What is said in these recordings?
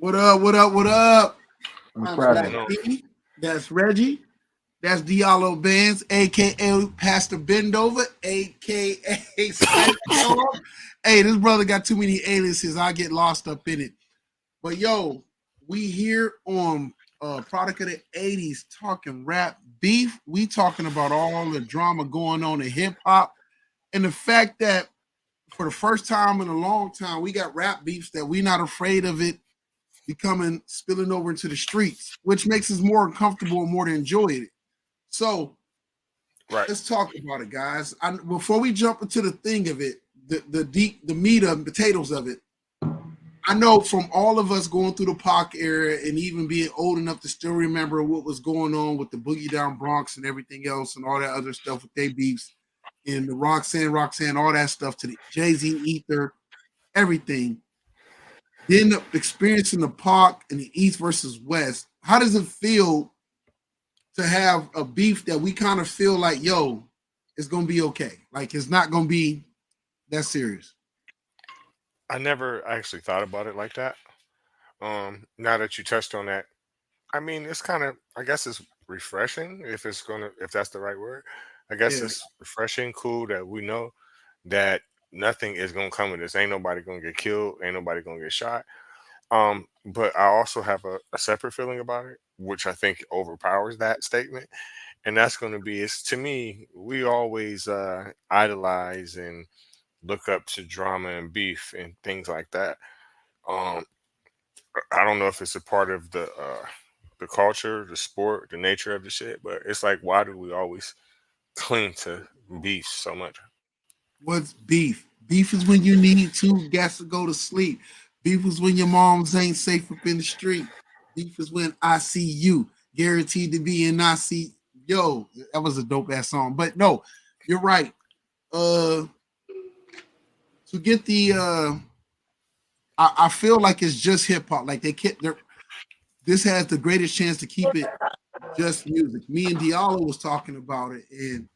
What up? What up? What up? I'm I'm proud of Black you. D. That's Reggie. That's Diallo Benz, aka Pastor Bendover, aka Saint Paul. Hey, this brother got too many aliases. I get lost up in it. But yo, we here on Product of the 80s talking rap beef. We talking about all the drama going on in hip hop and the fact that for the first time in a long time, we got rap beefs that we not afraid of it becoming spilling over into the streets, which makes us more uncomfortable and more to enjoy it. So Right. let's talk about it, guys. Before we jump into the thing of it, the meat and potatoes of it. I know from all of us going through the Pac era and even being old enough to still remember what was going on with the Boogie Down Bronx and everything else and all that other stuff with they beefs and the Roxanne, all that stuff to the Jay-Z Ether, everything. Then experiencing the Pac and the East versus West. How does it feel to have a beef that we kind of feel like, yo, it's gonna be okay? Like it's not gonna be that serious. I never actually thought about it like that. Now that you touched on that, I mean, it's kind of, I guess it's refreshing if that's the right word. I guess Yeah. it's refreshing, cool that we know that nothing is gonna come of this. Ain't nobody gonna get killed. Ain't nobody gonna get shot. But I also have a separate feeling about it, which I think overpowers that statement, and that's going to be is to me, we always idolize and look up to drama and beef and things like that. Um, I don't know if it's a part of the culture, the sport, the nature of the shit, but it's like, why do we always cling to beef so much? What's beef? Beef is when you need two gas to go to sleep. Beef is when your moms ain't safe up in the street. Beef is when I see you, guaranteed to be in I see. Yo, that was a dope ass song. But no, you're right. Uh to get the I feel like it's just hip hop. Like they kept their this has the greatest chance to keep it just music. Me and Diallo was talking about it, and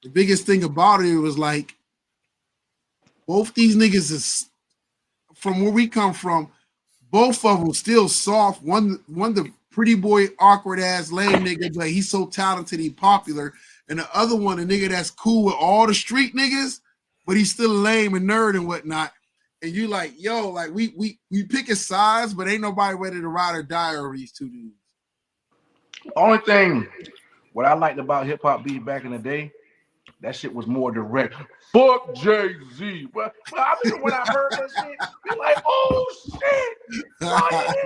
the biggest thing about it was like both these niggas is from where we come from, both of them still soft. One the pretty boy, awkward ass lame nigga, but he's so talented, he popular. And the other one, a nigga that's cool with all the street niggas, but he's still lame and nerd and whatnot. And you like, yo, like we pick a size, but ain't nobody ready to ride or die over these two dudes. Only thing what I liked about hip hop beat back in the day, that shit was more direct. Fuck Jay Z. But I remember when I heard that shit, be like, oh shit, oh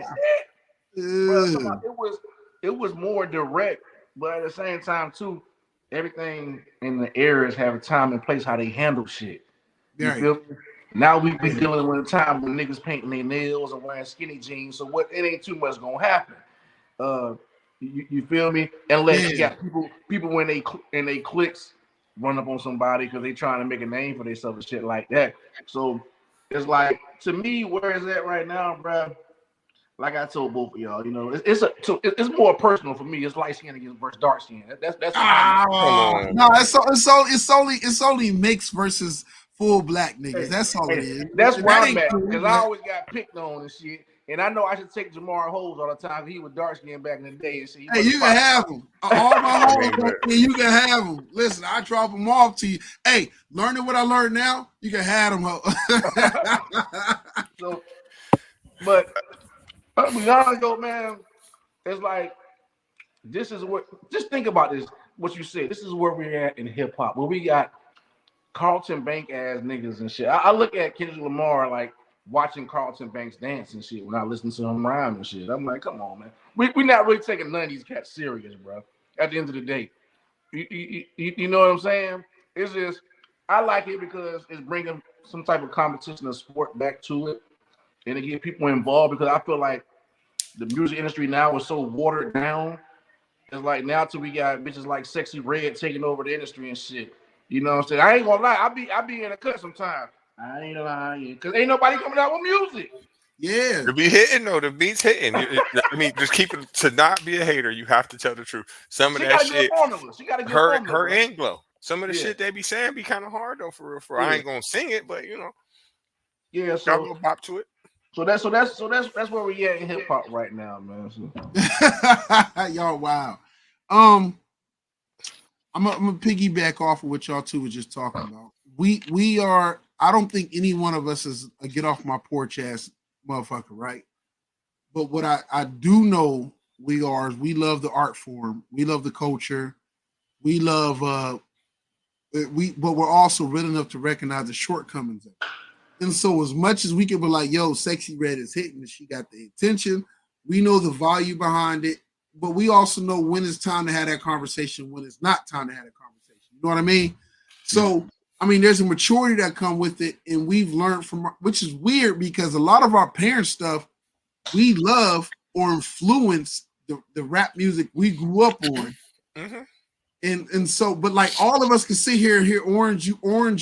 shit. Bro, it was more direct, but at the same time too, everything in the areas have a time and place how they handle shit. You Right. feel me? Now we be dealing with a time when niggas painting their nails and wearing skinny jeans, so what? It ain't too much gonna happen. Uh, you feel me? Unless you Yeah. got people when they clicks run up on somebody because they trying to make a name for themselves and shit like that. So it's like to me, where is that right now, bro? Like I told both of y'all, it's more personal for me. It's light skin against versus dark skin. That's Ah, Come on, no, man. it's only mixed versus full black niggas. hey, That's all it hey, is. that's where That I'm ain't at cool. because I always got picked on and shit. And I know I should take Jamar Holes all the time. He was dark skinned back in the day and shit. He Hey, wasn't you can pop. have them. All my I hoes, mean, but you can have them. Listen, I drop them off to you. Hey, learning what I learned now, you can have them. So, but I'll be honest though, man. It's like this is what. Just think about this. What you said. This is where we're at in hip hop. Where we got Carlton Bank ass niggas and shit. I look at Kendrick Lamar like watching Carlton Banks dance and shit when I listen to him rhyme and shit. I'm like, come on, man. We not really taking none of these cats serious, bro. At the end of the day, you know what I'm saying? It's just I like it because it's bringing some type of competition of sport back to it, and to get people involved because I feel like the music industry now is so watered down. It's like now till we got bitches like Sexy Red taking over the industry and shit. You know what I'm saying? I ain't gonna lie, I be in a cut sometimes. I ain't lying. Cause ain't nobody coming out with music. Yeah. to be hitting though, the beats hitting. I mean, just keep it to not be a hater. You have to tell the truth. Some of She that got a good shit, formula. She got a good formula, her bro. and Glow. Some of the Yeah, shit they be saying be kind of hard though, for real. For I yeah, ain't gonna sing it, but yeah. got a So little bop to it. So that's where we at in hip hop right now, man. So. Y'all, wow. Um, I'm gonna piggyback off of what y'all two were just talking about. We are. I don't think any one of us is a get off my porch ass motherfucker, right? But what I do know we are is we love the art form, we love the culture, we love but we're also real enough to recognize the shortcomings of it. And so as much as we can be like, yo, Sexy Red is hitting and she got the intention, we know the value behind it, but we also know when it's time to have that conversation, when it's not time to have that conversation. You know what I mean? So I mean, there's a maturity that come with it, and we've learned from, which is weird because a lot of our parents' stuff we love or influence the rap music we grew up on. Mm-hmm. And so, but like all of us can sit here and hear Orange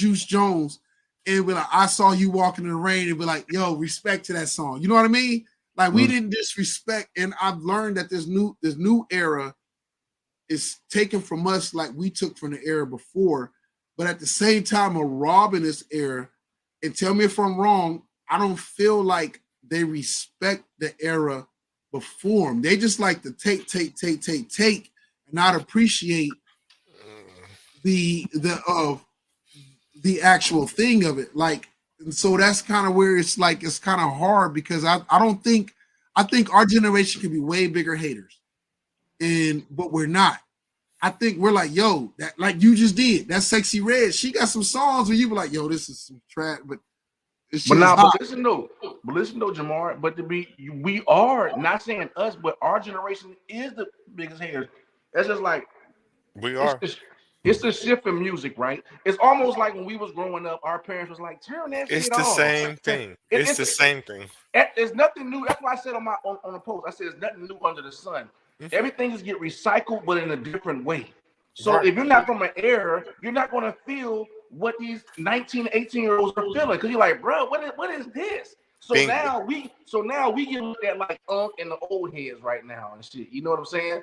Juice Jones and be like, I saw you walking in the rain and be like, yo, respect to that song. You know what I mean? Like we didn't disrespect, and I've learned that this new era is taken from us like we took from the era before. But at the same time, a robbing this era, and tell me if I'm wrong, I don't feel like they respect the era before them. They just like to take, and not appreciate the actual thing of it. Like, and so that's kind of where it's like it's kind of hard because I don't think I think our generation can be way bigger haters, but we're not. I think we're like, yo, that like you just did. That Sexy Red, she got some songs where you be like, yo, this is some trash, but it's But just now, hot. but listen though, Jamar. But to be, we are not saying us, but our generation is the biggest haters. That's just like We it's are. the, it's the shift in music, right? It's almost like when we was growing up, our parents was like, "Turn that It's shit the off." same It, thing. It's the it's same thing. There's nothing new. That's why I said on the post, I said there's nothing new under the sun. Mhm. Everything is get recycled, but in a different way. So Right. if you're not from an era, you're not going to feel what these 19, 18-year-olds are feeling because you're like, bro, what is this? So Bingo. now we get looked at like and the old heads right now and shit. You know what I'm saying?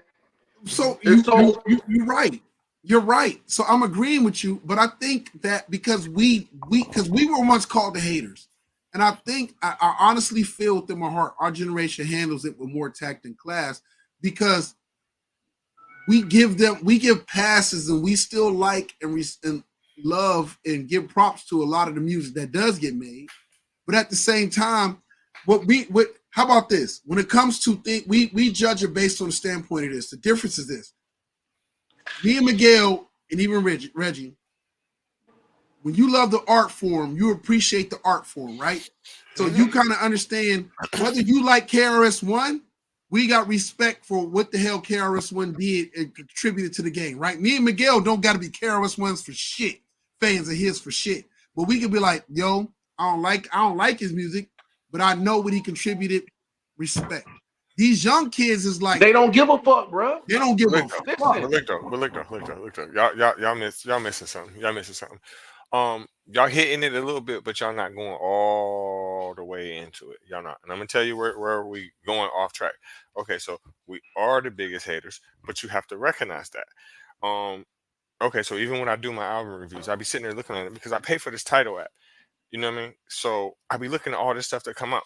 So And you so you're right. You're right. So I'm agreeing with you, but I think that because we were once called the haters, and I think I honestly feel within my heart our generation handles it with more tact and class because we give passes and we still like and love and give props to a lot of the music that does get made, but at the same time, what how about this? When it comes to we judge it based on the standpoint of this. The difference is this: me and Miguel and even Reggie, when you love the art form, you appreciate the art form, right? So Hmm. you kind of understand whether you like KRS-One, we got respect for what the hell KRS-One did and contributed to the game, right? Me and Miguel don't got to be KRS-Ones for shit, fans of his for shit. But we can be like, yo, I don't like his music, but I know what he contributed. Respect. These young kids is like they don't give a fuck, bro. they don't give Look a though. fuck. Listen, Look though. Y'all missing something. Y'all missing something. Y'all hitting it a little bit, but y'all not going all the way into it. Y'all not. And I'm gonna tell you where we going off track. Okay, so we are the biggest haters, but you have to recognize that. Okay, so even when I do my album reviews, I be sitting there looking at it because I pay for this title app. You know what I mean? So I be looking at all this stuff that come out.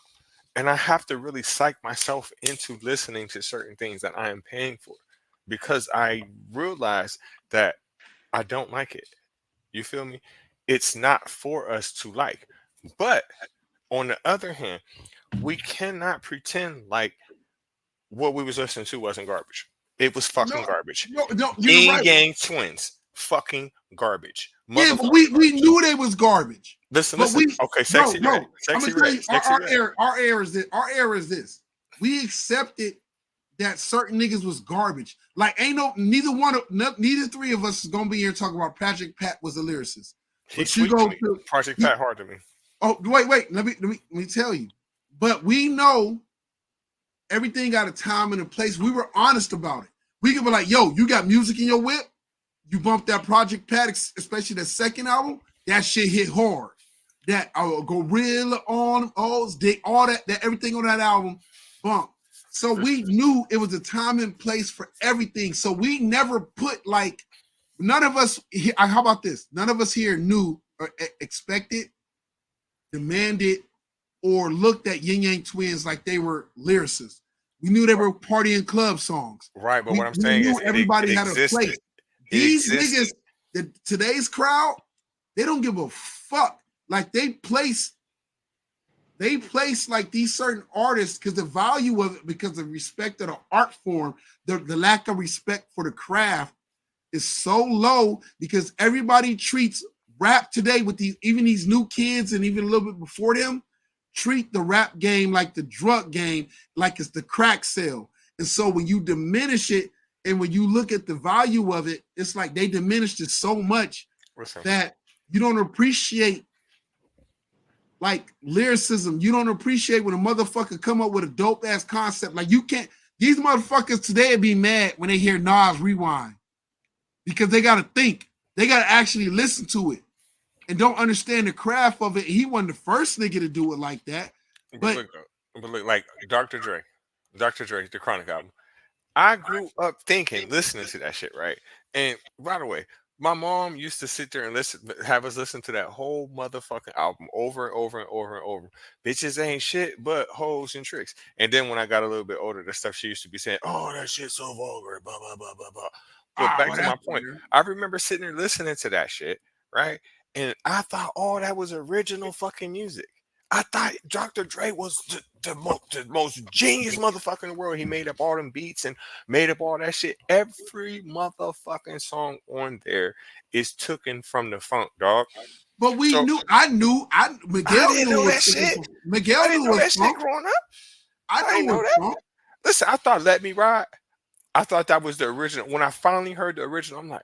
And I have to really psych myself into listening to certain things that I am paying for because I realize that I don't like it. You feel me? It's not for us to like. But on the other hand, we cannot pretend like what we was listening to wasn't garbage. It was No, fucking garbage. no, you're Yin right. Yang Twins, fucking garbage. Yeah, but Motherfucking we garbage. knew they was garbage. Listen, But listen. we Okay, bro, sexy red, no, I'm sexy gonna tell red, you sexy red. our error is this. Our error is this. We accepted that certain niggas was garbage. Like ain't neither three of us is gonna be here talking about Patrick Pat was a lyricist. He's But you sweet to go me. to Project Pat hard to me. oh wait, let me tell you. But we know everything got a time and a place. We were honest about it. We could be like, yo, you got music in your whip. You bump that Project Pat, especially the second album. That shit hit hard. That Gorilla on all that everything on that album bump. So we knew it was a time and place for everything. So we never put like none of us. How about this? None of us here knew or expected, demanded, or looked at Yin Yang Twins like they were lyricists. We knew they were partying club songs. Right, but what I'm We saying knew is it everybody had a existed. place. It These existed. niggas, today's crowd, they don't give a fuck. Like they place like these certain artists because the value of it, because the respect of the art form, the lack of respect for the craft is so low because everybody treats rap today with these, even these new kids and even a little bit before them, treat the rap game like the drug game, like it's the crack sale. And so when you diminish it and when you look at the value of it, it's like they diminished it so much Listen, that you don't appreciate like lyricism. You don't appreciate when a motherfucker come up with a dope ass concept. Like you can't, these motherfuckers today would be mad when they hear Nas Rewind because they got to think. They got to actually listen to it and don't understand the craft of it. He wasn't the first nigga to do it like that. but But look, but look, like Dr. Dre, the Chronic album. I grew up thinking, listening to that shit, right? And by the way, my mom used to sit there and have us listen to that whole motherfucking album over and over and over and over. Bitches ain't shit but hoes and tricks. And then when I got a little bit older, the stuff she used to be saying, "Oh, that shit's so vulgar," blah blah blah blah blah. But back well, to my that's point, weird. I remember sitting there listening to that shit, right? And I thought, oh, that was original fucking music. I thought Dr. Dre was the most genius motherfucker in the world. He made up all them beats and made up all that shit. Every motherfucking song on there is taken from the funk, dog. But we So knew, I Miguel didn't knew know it was that taken shit. from, I Miguel didn't knew it know was that shit funk. growing up. I I knew didn't it know was that. funk. Listen, I thought "Let Me Ride." I thought that was the original. When I finally heard the original, I'm like,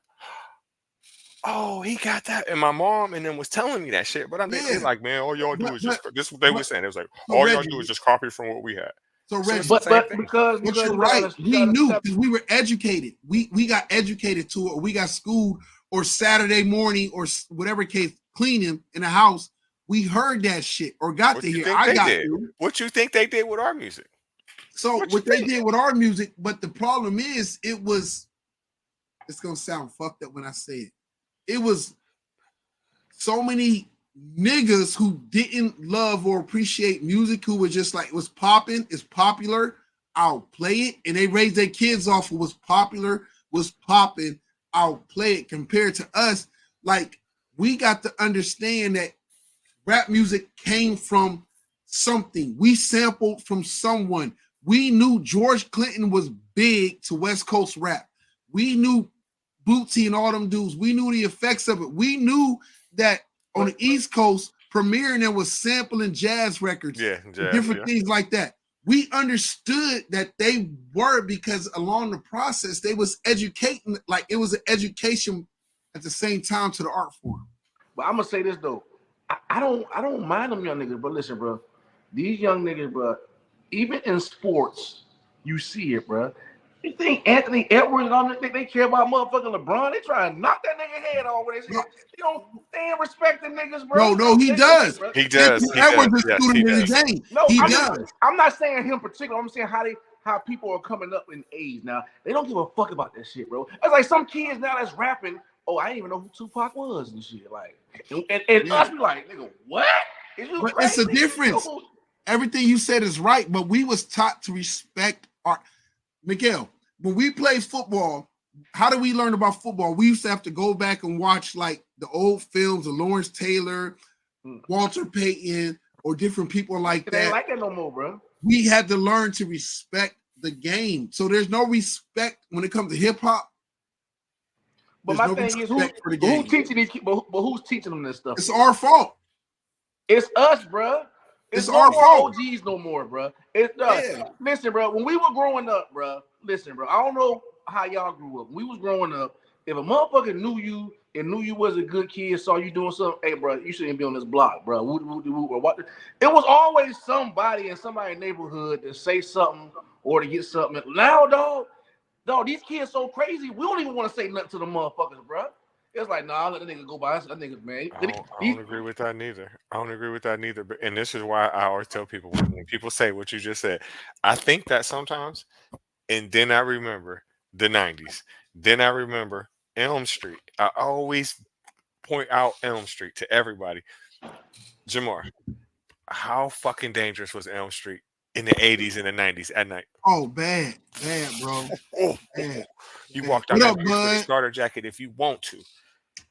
oh, he got that. And my mom and them was telling me that shit. But they Yeah. like, man, all y'all do But is but just this is what they but were saying. It was like, so all y'all do Reggie, is just copy from what we had. so So it's the Reggie, same But thing. because but you you're gotta right. you We gotta knew step. because we were educated. We got educated to it. Or we got schooled, or Saturday morning, or whatever case, cleaning in the house. We heard that shit or got What to you hear. think I they got did? to. What you think they did with our music? So What you what they think? did with our music, but the problem is, it's gonna sound fucked up when I say it. It was so many niggas who didn't love or appreciate music, who were just like, it was popping, it's popular, I'll play it. And they raised their kids off of what's popular, was popping, I'll play it. Compared to us, like, we got to understand that rap music came from something. We sampled from someone. We knew George Clinton was big to West Coast rap. We knew Bootsy and all them dudes. We knew the effects of it. We knew that on But the East Coast, Premier and them was sampling jazz records Yeah, and jazz. different Yeah. things like that. We understood that they were, because along the process, they was educating, like it was an education at the same time to the art form. I'm gonna say this though. I don't mind them young niggas, but listen, bro. These young niggas, bro, even in sports, you see it, bro. You think Anthony Edwards and all them think they care about motherfucking LeBron? They try and knock that nigga head off with his No, head. They ain't respecting niggas, no, bro. no, he Okay, does. bro. He Anthony does. He does. Edwards is Yes, he student in the does. game. No, He I'm does. I'm not saying him particular. I'm saying how people are coming up in age now. They don't give a fuck about that shit, bro. It's like some kids now that's rapping. Oh, I didn't even know who Tupac was and shit. Like, and Yeah. us be like, nigga, what? Is you But it's a crazy? difference. Everything you said is right, but we was taught to respect art. Miguel, when we play football, how do we learn about football? We used to have to go back and watch like the old films of Lawrence Taylor, Walter Payton, or different people like It ain't that. like that no more, bro. We had to learn to respect the game. So there's no respect when it comes to hip hop. But There's my no thing is, respect for the who game. teaching these? But who's teaching them this stuff? It's Though? our fault. It's us, bro. It's It's no our more fault. OGs no more, bro. It's Yeah. listen, bro. When we were growing up, bro. Listen, bro. I don't know how y'all grew up. When we was growing up, if a motherfucker knew you and knew you was a good kid, saw you doing something, hey, bro, you shouldn't be on this block, bro. Or what? It was always somebody in somebody's neighborhood to say something or to get something. Now, dog, these kids so crazy. We don't even want to say nothing to the motherfuckers, bro. It's like, nah, let the nigga go by. That nigga, man. I don't agree with that neither. I don't agree with that neither. But and this is why I always tell people when people say what you just said, I think that sometimes, and then I remember the '90s. Then I remember Elm Street. I always point out Elm Street to everybody. Jamar, How fucking dangerous was Elm Street in the 80s and the 90s at night? Oh, bad, bad, bro, Oh, bad, you bad. walk down What that up, bitch with a bud? starter jacket if you want to.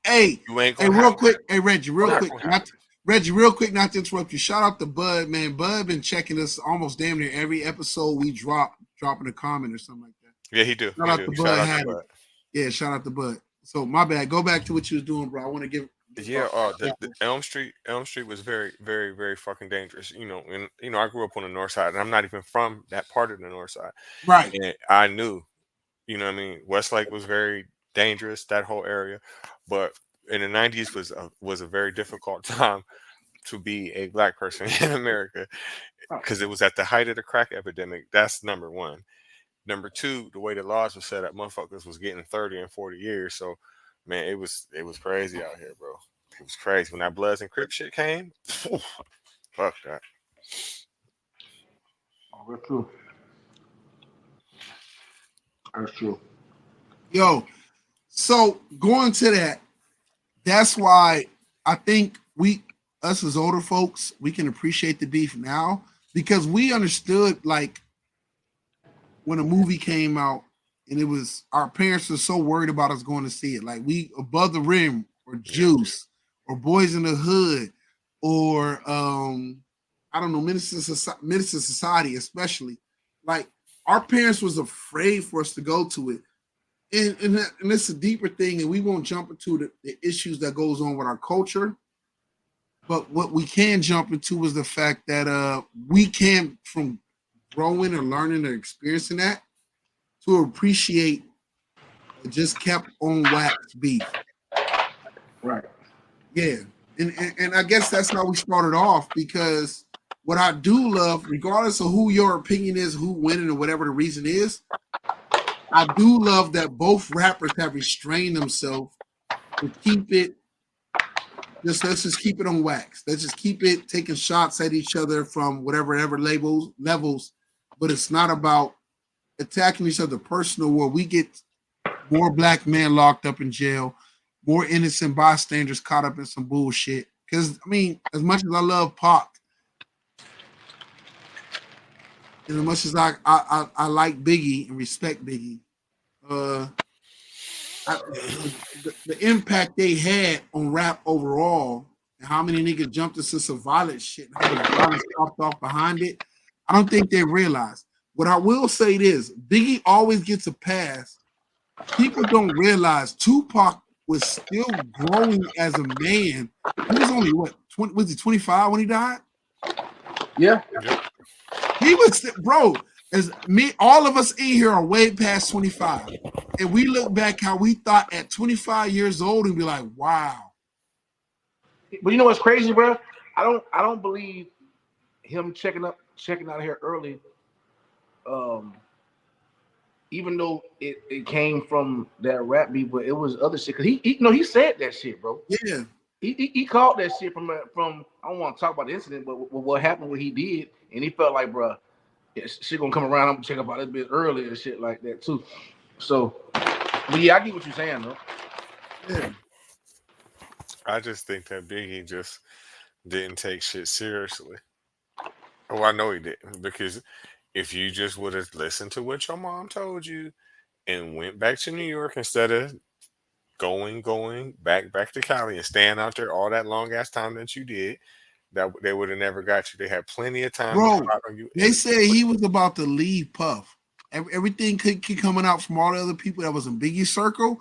Hey, You ain't hey, gonna real happen. quick, hey Reggie, real Not quick, gonna not happen. Reggie, real quick, not to interrupt you. Shout out to Bud, man. Bud been checking us almost damn near every episode we drop, dropping a comment or something like that. Yeah, he do. Shout He out do. to Shout Bud out to had it. Bud. Yeah, shout out to Bud. So my bad. Go back to what you was doing, bro. I want to give Yeah, the people. Elm Street was very, very, very fucking dangerous. And I grew up on the north side, and I'm not even from that part of the north side. Right. And I knew, what I mean, Westlake was very dangerous, that whole area. But in the 90s was a very difficult time to be a black person in America Oh, because it was at the height of the crack epidemic. That's number one. Number two, the way the laws were set up, motherfuckers was getting 30 and 40 years. So, man, it was crazy out here, bro. It was crazy when that Bloods and Crip shit came. Fuck that. that's true. That's true. Yo, so going to that, that's why I think us as older folks, we can appreciate the beef now because we understood like when a movie came out and it was our parents were so worried about us going to see it. Like we Above the Rim or Yeah. Juice or Boys in the Hood or I don't know, Minister Society, especially. Like our parents was afraid for us to go to it. And it's a deeper thing, and we won't jump into the issues that goes on with our culture. But what we can jump into is the fact that we can from growing or learning or experiencing that to appreciate just kept on wax beef. Right. Yeah. And I guess that's how we started off because what I do love, regardless of who your opinion is, who winning or whatever the reason is, I do love that both rappers have restrained themselves to keep it let's just keep it on wax. Let's just keep it taking shots at each other from whatever ever levels, but it's not about attacking each other personal where we get more black men locked up in jail, more innocent bystanders caught up in some bullshit. Because I mean, as much as I love Pac, and as much as I like Biggie and respect Biggie, uh, the impact they had on rap overall, and how many niggas jumped into some violent shit, and how much violence popped off behind it, I don't think they realize. What I will say is, Biggie always gets a pass. People don't realize Tupac was still growing as a man. He was only what 20, was he 25 when he died? Yeah. Yep. He was bro, as me, all of us in here are way past 25. And we look back how we thought at 25 years old and be like, wow. But you know what's crazy, bro? I don't believe him checking out here early. Um, even though it came from that rap beat, but it was other shit. Cause he said that shit, bro. Yeah. He called that shit from I don't want to talk about the incident, but what happened, what he did, and he felt like, bro, yeah, shit gonna come around. I'm gonna check about it a bit earlier and shit like that too. So, but yeah, I get what you're saying, though. Yeah. I just think that Biggie just didn't take shit seriously. Oh, I know he didn't because if you just would have listened to what your mom told you and went back to New York instead of going back to Cali and staying out there all that long ass time that you did, that they would have never got you. They had plenty of time to Bro, plot on you. they said he was about to leave Puff. Everything could keep coming out from all the other people that was in Biggie's circle.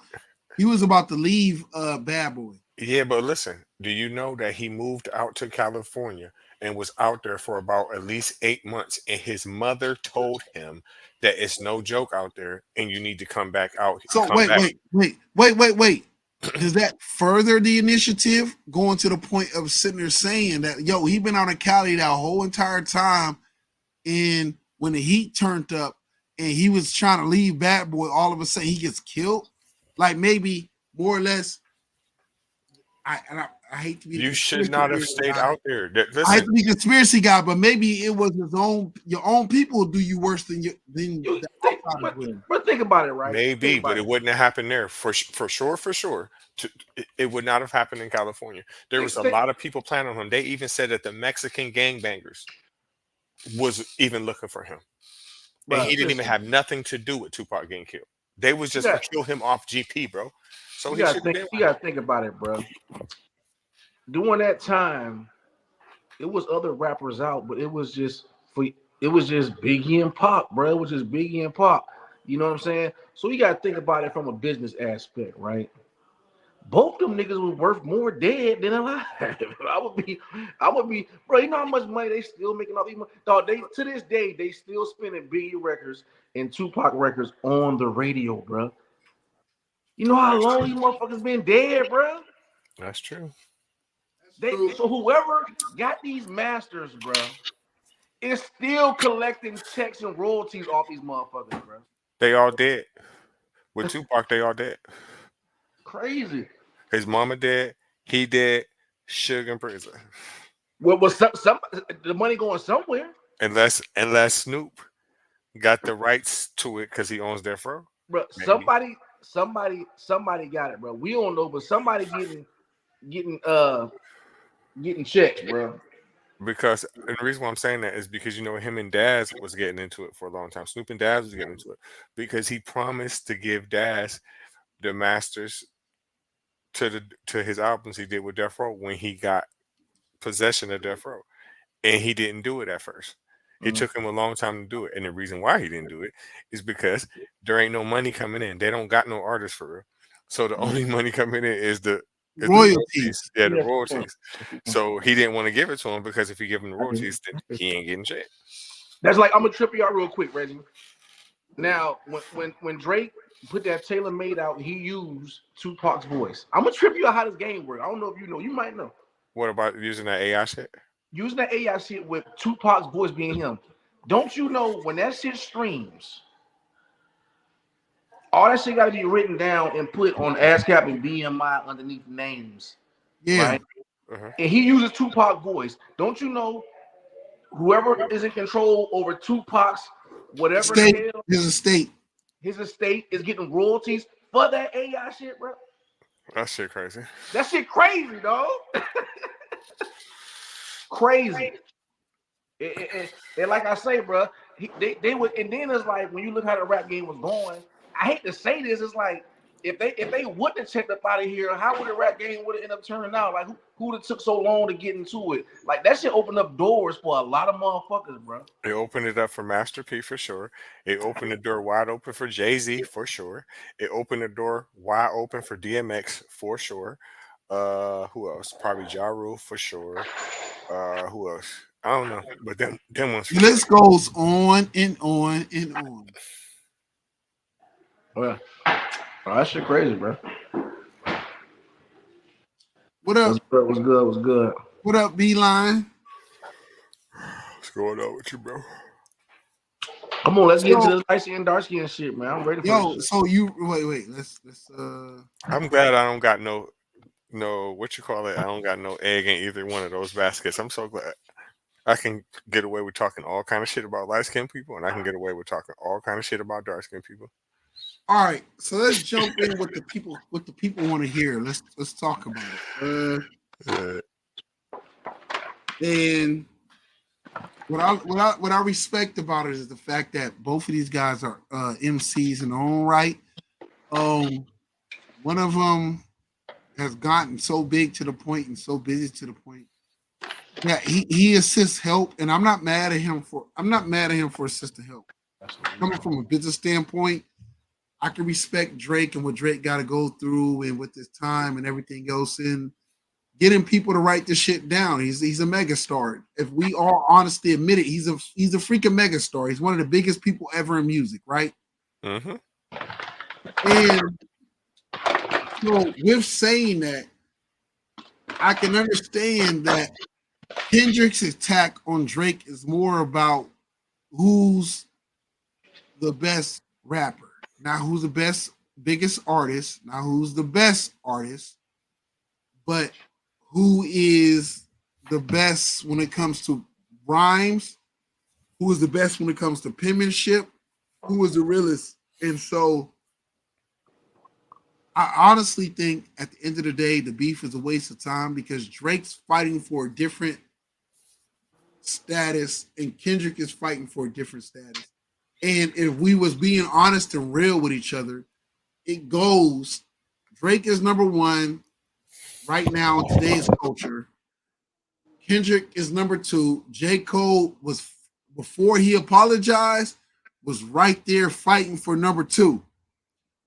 He was about to leave Bad Boy. Yeah, but listen, do you know that he moved out to California and was out there for about at least 8 months? And his mother told him that it's no joke out there and you need to come back out, So come back. wait. Does that further the initiative going to the point of sitting there saying that, yo, he been out in Cali that whole entire time, and when the heat turned up and he was trying to leave Bad Boy, all of a sudden he gets killed? Like maybe more or less. I hate to be the You should conspiracy not have theorist stayed guy. out there. I hate Listen, to be a conspiracy guy, but maybe it was your own people do you worse than You the think but think about it, right? Maybe, Think but about it wouldn't have happened there for sure. For sure, it would not have happened in California. There was a it. lot of people planning on him. They even said that the Mexican gangbangers was even looking for him, and Bro, he didn't even listen, have nothing to do with Tupac getting killed. They was you just to got kill him off GP, bro. So you he gotta should have think been. you gotta think about it, bro. During that time, it was other rappers out, but it was just Biggie and Pop, bro. It was just Biggie and Pop. You know what I'm saying? So you gotta think about it from a business aspect, right? Both them niggas was worth more dead than alive. I would be, bro. You know how much money they still making off these? Dog, they to this day they still spending Biggie records and Tupac records on the radio, bro. You know how That's long true. these motherfuckers been dead, bro? That's true. So whoever got these masters, bro, is still collecting checks and royalties off these motherfuckers, bro. They all dead. With Tupac, they all dead. Crazy. His mama dead. He dead. Suge in prison. Well, was some the money going somewhere, Unless Snoop got the rights to it because he owns Death Row. bro? Maybe Somebody got it, bro. We don't know, but somebody getting getting checks, bro. because and the reason why I'm saying that is because him and Daz was getting into it for a long time. Snoop and Daz was getting into it because he promised to give Daz the masters to his albums he did with Death Row when he got possession of Death Row, and he didn't do it at first. It Mhm. took him a long time to do it, and the reason why he didn't do it is because there ain't no money coming in. They don't got no artists for real, so the only money coming in is the royalties. royalties. Yeah, the Yeah. royalties. So he didn't want to give it to him because if he give him the royalties, then he ain't getting shit. That's like I'm gonna trip you out real quick, Reggie. Now, when Drake put that Taylor Made out, he used Tupac's voice. I'm gonna trip you out how this game works. I don't know if you know. You might know. What about using that AI shit? Using that AI shit with Tupac's voice being him. Don't you know when that shit streams, all that shit got to be written down and put on ASCAP and BMI underneath names, Yeah. right? Uh-huh. And he uses Tupac's voice. Don't you know whoever is in control over Tupac's whatever the State hell is a state. his estate is getting royalties for that AI shit, bro? That shit crazy. That shit crazy, dog. Crazy. And like I say, bro, they would, and then it's like when you look how the rap game was going. I hate to say this, it's like if they wouldn't have checked up out of here, how would the rap game would have ended up turning out? Like who would have took so long to get into it? Like that shit opened up doors for a lot of motherfuckers, bro. It opened it up for Master P for sure. It opened the door wide open for Jay-Z for sure. It opened the door wide open for DMX for sure. Who else? Probably Ja Rule for sure. Who else? I don't know, but them ones for The sure. list goes on and on and on. Oh, yeah. Oh, that shit crazy, bro. What up? What's good? What's good? What's good? What up, Beeline? What's going on with you, bro? Come on, let's get into So this light skin, dark skin shit, man. I'm ready for this yo, shit. so you wait. Let's I'm glad I don't got no what you call it. I don't got no egg in either one of those baskets. I'm so glad. I can get away with talking all kind of shit about light skinned people, and I can get away with talking all kind of shit about dark skinned people. all right. So let's jump in with what the people want to hear. Let's talk about it. Uh, And what I respect about it is the fact that both of these guys are MCs in their own right. One of them has gotten so big to the point and so busy to the point that he assists help, and I'm not mad at him for assisting help. Coming from a business standpoint, I can respect Drake and what Drake got to go through and with his time and everything else and getting people to write this shit down. He's a megastar. If we all honestly admit it, he's a freaking megastar. He's one of the biggest people ever in music, right? mm-hmm. And so with saying that, I can understand that Kendrick's attack on Drake is more about who's the best rapper, not who's the biggest artist, not who's the best artist, but who is the best when it comes to rhymes, who is the best when it comes to penmanship, who was the realest. And so I honestly think at the end of the day, the beef is a waste of time because Drake's fighting for a different status and Kendrick is fighting for a different status. And if we was being honest and real with each other, it goes Drake is number one right now in today's culture. Kendrick is number two. J. Cole was before he apologized, was right there fighting for number two.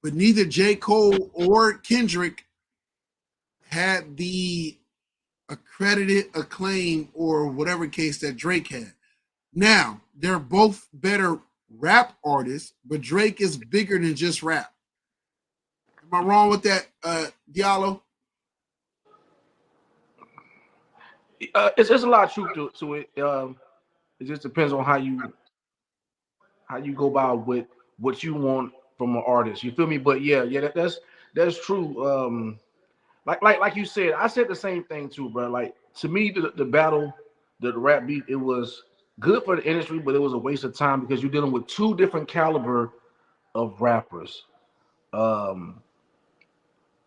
But neither J. Cole or Kendrick had the accredited acclaim or whatever case that Drake had. Now, they're both better rap artists, but Drake is bigger than just rap. Am I wrong with that, Diallo? It's a lot of truth to it. It just depends on how you go about with what you want from an artist. You feel me? But yeah, that's true. Like you said, I said the same thing too, bro. Like to me, the battle, the rap beat, it was good for the industry, but it was a waste of time because you're dealing with two different caliber of rappers. Um,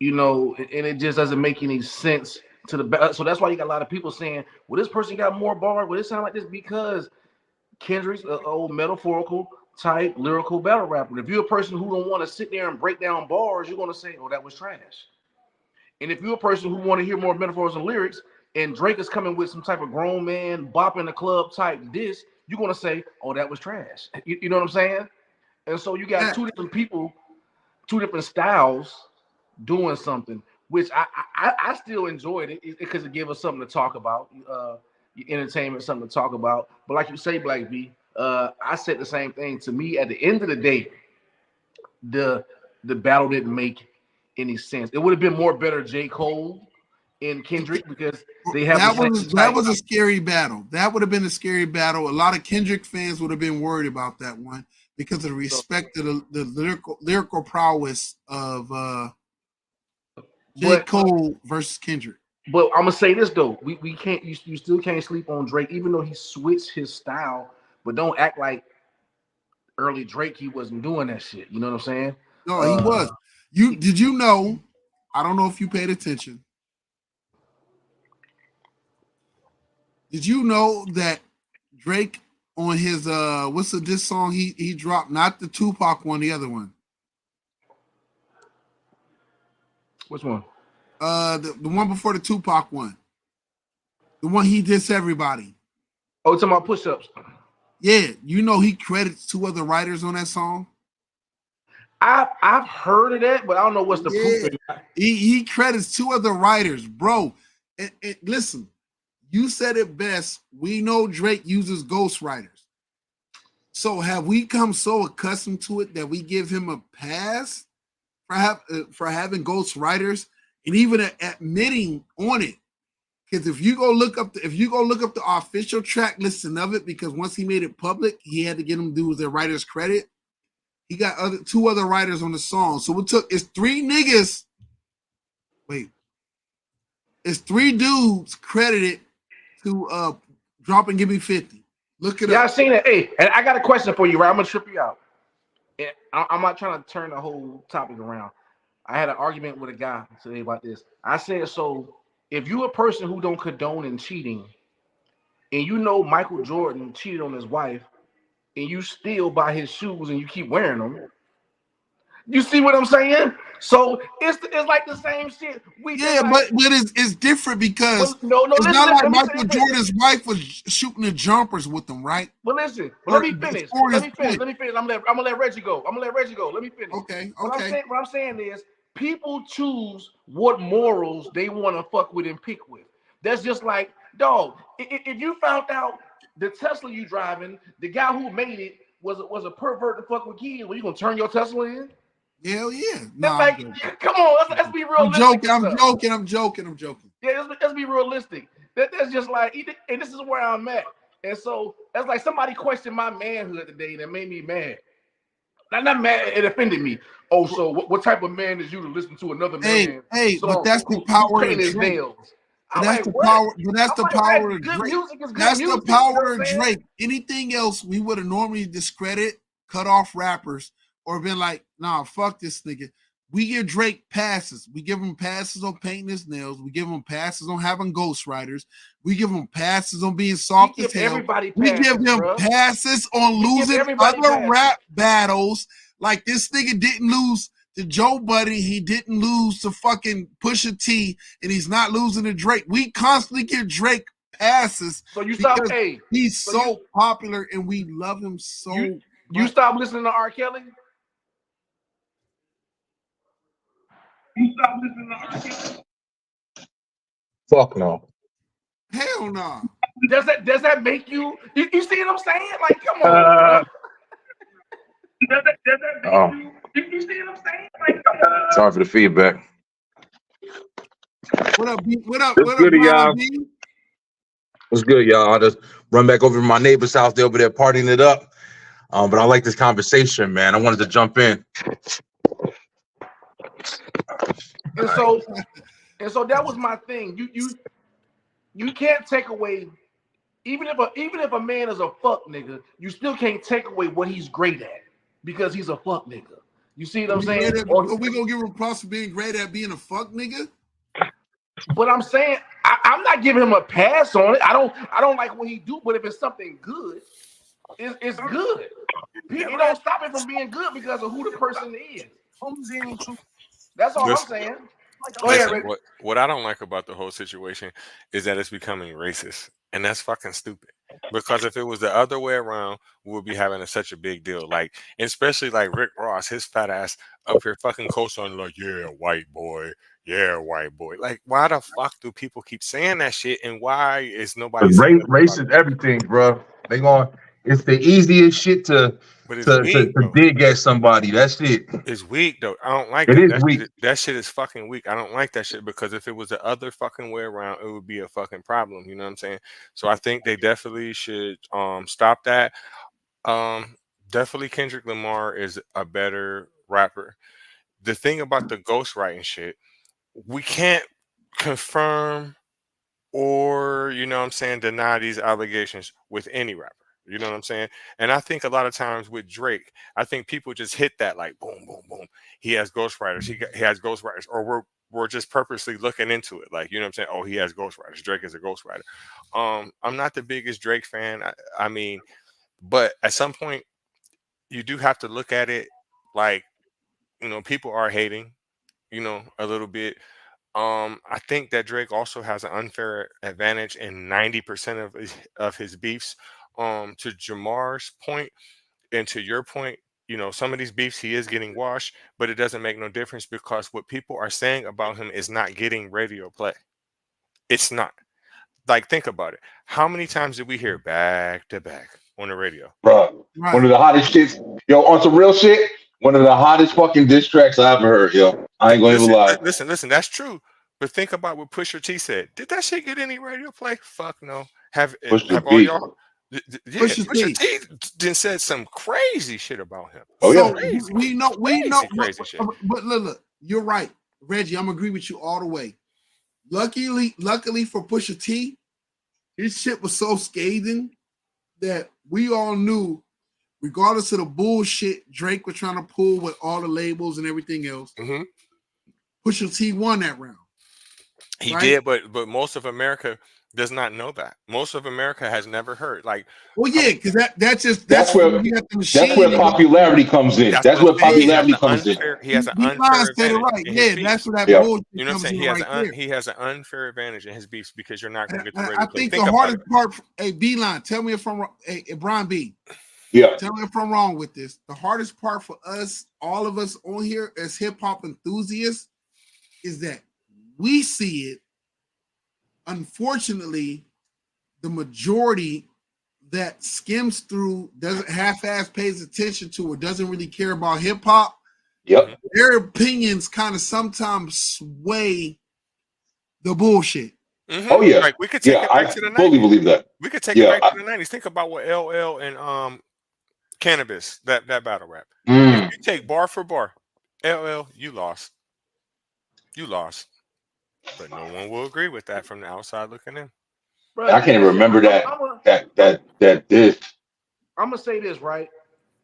and it just doesn't make any sense to the. So that's why you got a lot of people saying, "Well, this person got more bars. Well, it sound like this because Kendrick's an old metaphorical type lyrical battle rapper. If you're a person who don't want to sit there and break down bars, you're gonna say, "Oh, that was trash." And if you're a person who want to hear more metaphors and lyrics, and Drake is coming with some type of grown man bop in the club type this, you're gonna say, "Oh, that was trash." You know what I'm saying? And so you got two different people, two different styles doing something, which I still enjoyed it because it gave us something to talk about, entertainment, something to talk about. But like you say, Black V, I said the same thing. To me, at the end of the day, the battle didn't make any sense. It would have been more better J. Cole and Kendrick because they have that was a scary battle. That would have been a scary battle. A lot of Kendrick fans would have been worried about that one because of the respect of the lyrical prowess of J. Cole versus Kendrick. But I'm gonna say this though, we can't you still can't sleep on Drake, even though he switched his style, but don't act like early Drake he wasn't doing that shit. You know what I'm saying? No, he was. Did you know? I don't know if you paid attention. Did you know that Drake on his what's the diss song he dropped? Not the Tupac one, the other one. Which one? The one before the Tupac one. The one he dissed everybody. Oh, talking about push-ups. Yeah, you know he credits two other writers on that song. I've heard of that, but I don't know what's the proof. He credits two other writers, bro. And listen, you said it best. We know Drake uses ghostwriters. So have we come so accustomed to it that we give him a pass for having ghostwriters and even admitting on it? Because if you go look up the official track listing of it, because once he made it public, he had to get them to do their writers credit. He got two other writers on the song. So it's three niggas. Wait. It's three dudes credited to Drop and Give Me 50. Look it up. Yeah, I seen it. Hey, and I got a question for you, right? I'm gonna trip you out. And I'm not trying to turn the whole topic around. I had an argument with a guy today about this. I said, so if you're a person who don't condone in cheating, and you know Michael Jordan cheated on his wife, and you still buy his shoes and you keep wearing them, you see what I'm saying? So it's like the same shit. But it's different because it's not like Michael Jordan's wife was shooting the jumpers with them, right? Well, listen. Let me finish. Let me finish. I'm gonna let Reggie go. Let me finish. Okay. What I'm saying is, people choose what morals they want to fuck with and pick with. That's just like, dog. If you found out the Tesla you driving, the guy who made it was a pervert to fuck with kids, well, you gonna turn your Tesla in? Hell yeah. No, like, come on, let's be realistic. I'm joking. Yeah, let's be realistic. That's just like, and this is where I'm at. And so that's like somebody questioned my manhood today that made me mad. Not mad, it offended me. Oh, so what type of man is you to listen to another man? Hey, but that's the power of Drake. That's the power of Drake. That's the power of Drake. Anything else we would have normally discredited cut off rappers or been like, nah, fuck this nigga. We give Drake passes. We give him passes on painting his nails. We give him passes on having ghostwriters. We give him passes on being soft as hell. Everybody we passes, give him bro. passes on losing other rap battles. Like this nigga didn't lose to Joe Budden. He didn't lose to fucking Pusha T, and he's not losing to Drake. We constantly give Drake passes. So you stop. Hey, he's so popular, and we love him so. You stop listening to R. Kelly. You stop listening to R. Kelly. Fuck no. Hell no. Does that make you? You see what I'm saying? Like, come on. Does that make you? You see what I'm saying? Like, come on. Sorry for the feedback. What up, B? What up, good, y'all? B? What's good, y'all? I just run back over to my neighbor's house. They're over there partying it up. But I like this conversation, man. I wanted to jump in. And so that was my thing. You can't take away, even if a man is a fuck nigga, you still can't take away what he's great at because he's a fuck nigga. You see what I'm saying? Are we gonna give him props for being great at being a fuck nigga? But I'm saying I'm not giving him a pass on it. I don't like what he do, but if it's something good, it's good. It don't stop it from being good because of who the person is. That's all I'm saying. Go ahead, Rick. What I don't like about the whole situation is that it's becoming racist, and that's fucking stupid. Because if it was the other way around, we would be having such a big deal. Like, especially like Rick Ross, his fat ass up here fucking co-signing like, yeah, white boy. Yeah, white boy. Like, why the fuck do people keep saying that shit? And why is nobody saying race is everything, bro? It's the easiest shit to dig at somebody. That's it. It's weak though. I don't like it. That. Is weak. That shit is fucking weak. I don't like that shit because if it was the other fucking way around, it would be a fucking problem. You know what I'm saying? So I think they definitely should stop that. Definitely Kendrick Lamar is a better rapper. The thing about the ghostwriting shit, we can't confirm or, you know what I'm saying, deny these allegations with any rapper. You know what I'm saying? And I think a lot of times with Drake, I think people just hit that like boom, boom, boom. He has ghostwriters. He has ghostwriters. Or we're just purposely looking into it. Like, you know what I'm saying? Oh, he has ghostwriters. Drake is a ghostwriter. I'm not the biggest Drake fan. I mean, but at some point, you do have to look at it like, you know, people are hating, you know, a little bit. I think that Drake also has an unfair advantage in 90% of his beefs. To Jamar's point and to your point, you know, some of these beefs he is getting washed, but it doesn't make no difference because what people are saying about him is not getting radio play. It's not. Like, think about it. How many times did we hear back to back on the radio? Bro, one of the hottest shits. Yo, on some real shit, one of the hottest fucking diss tracks I ever heard, yo. I ain't gonna even lie. Listen, that's true. But think about what Pusha T said. Did that shit get any radio play? Fuck no. Have all y'all? Yeah, Pusha T then said some crazy shit about him. Oh yeah, we know, crazy shit. But look, you're right, Reggie. I'm agree with you all the way. Luckily for Pusha T, his shit was so scathing that we all knew, regardless of the bullshit Drake was trying to pull with all the labels and everything else, Pusha T won that round. He did, but most of America does not know that. Most of America has never heard. Like, well, yeah, because that's where popularity comes in. That's where popularity comes in. He has an unfair advantage. Yeah, that's where that bullshit you know what I'm saying? He has an unfair advantage in his beefs because you're not going to get the radio. I think the hardest part. Hey, B-Line, tell me if I'm wrong. Hey, Brian B. Yeah. Tell me if I'm wrong with this. The hardest part for us, all of us on here as hip hop enthusiasts, is that we see it. Unfortunately, the majority that skims through, doesn't half-ass pays attention to, or doesn't really care about hip hop. Yep. Their opinions kind of sometimes sway the bullshit. Oh yeah, like we could take it back to the 90s. I fully believe that. We could take it back to the 90s. Think about what LL and Cannabis, that battle rap. If you take bar for bar, LL, you lost. You lost. But no one will agree with that from the outside looking in. Bro, I can't even remember that this. I'm gonna say this, right?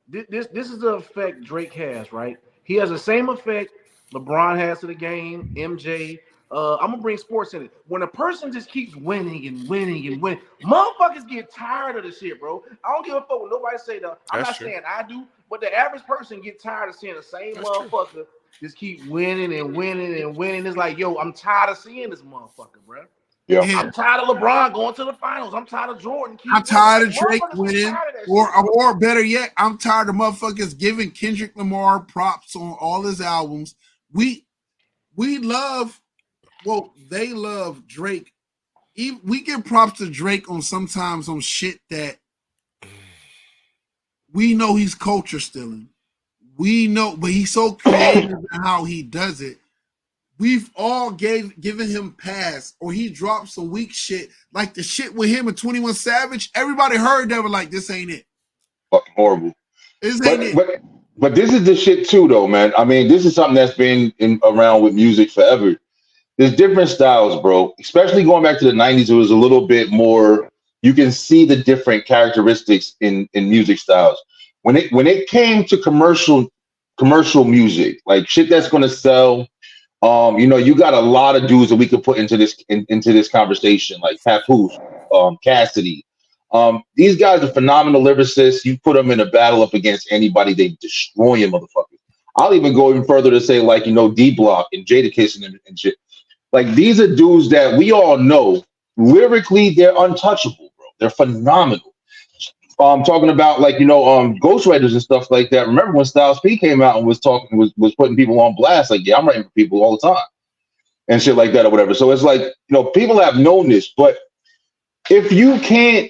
this is the effect Drake has, right? He has the same effect LeBron has to the game, MJ. I'm gonna bring sports in it. When a person just keeps winning and winning and winning, motherfuckers get tired of the shit, bro. I don't give a fuck what nobody say though. I'm That's not true. saying I do, but the average person get tired of seeing the same That's true. motherfucker just keep winning and winning and winning. It's like, yo, I'm tired of seeing this motherfucker, bro. Yeah. Yeah. I'm tired of LeBron going to the finals. I'm tired of Jordan. I'm tired of Like, Drake motherfuckers is winning, tired of that shit, bro. or better yet, I'm tired of motherfuckers giving Kendrick Lamar props on all his albums. We love, well, they love Drake. We give props to Drake on sometimes on shit that we know he's culture stealing. We know, but he's so creative in how he does it. We've all given him pass, or he dropped some weak shit, like the shit with him and 21 Savage. Everybody heard that, were like, this ain't it. Fucking horrible. This ain't it. But this is the shit too, though, man. I mean, this is something that's been around with music forever. There's different styles, bro. Especially going back to the 90s, it was a little bit more. You can see the different characteristics in music styles. When it came to commercial music, like shit that's gonna sell. You got a lot of dudes that we could put into this conversation, like Papoose, Cassidy. These guys are phenomenal lyricists. You put them in a battle up against anybody, they destroy you, motherfuckers. I'll even go even further to say, like, D Block and Jadakiss and shit. Like, these are dudes that we all know lyrically they're untouchable, bro. They're phenomenal. Talking about, like, ghostwriters and stuff like that. Remember when Styles P came out and was putting people on blast, like, yeah, I'm writing for people all the time and shit like that or whatever. So it's like, people have known this, but if you can't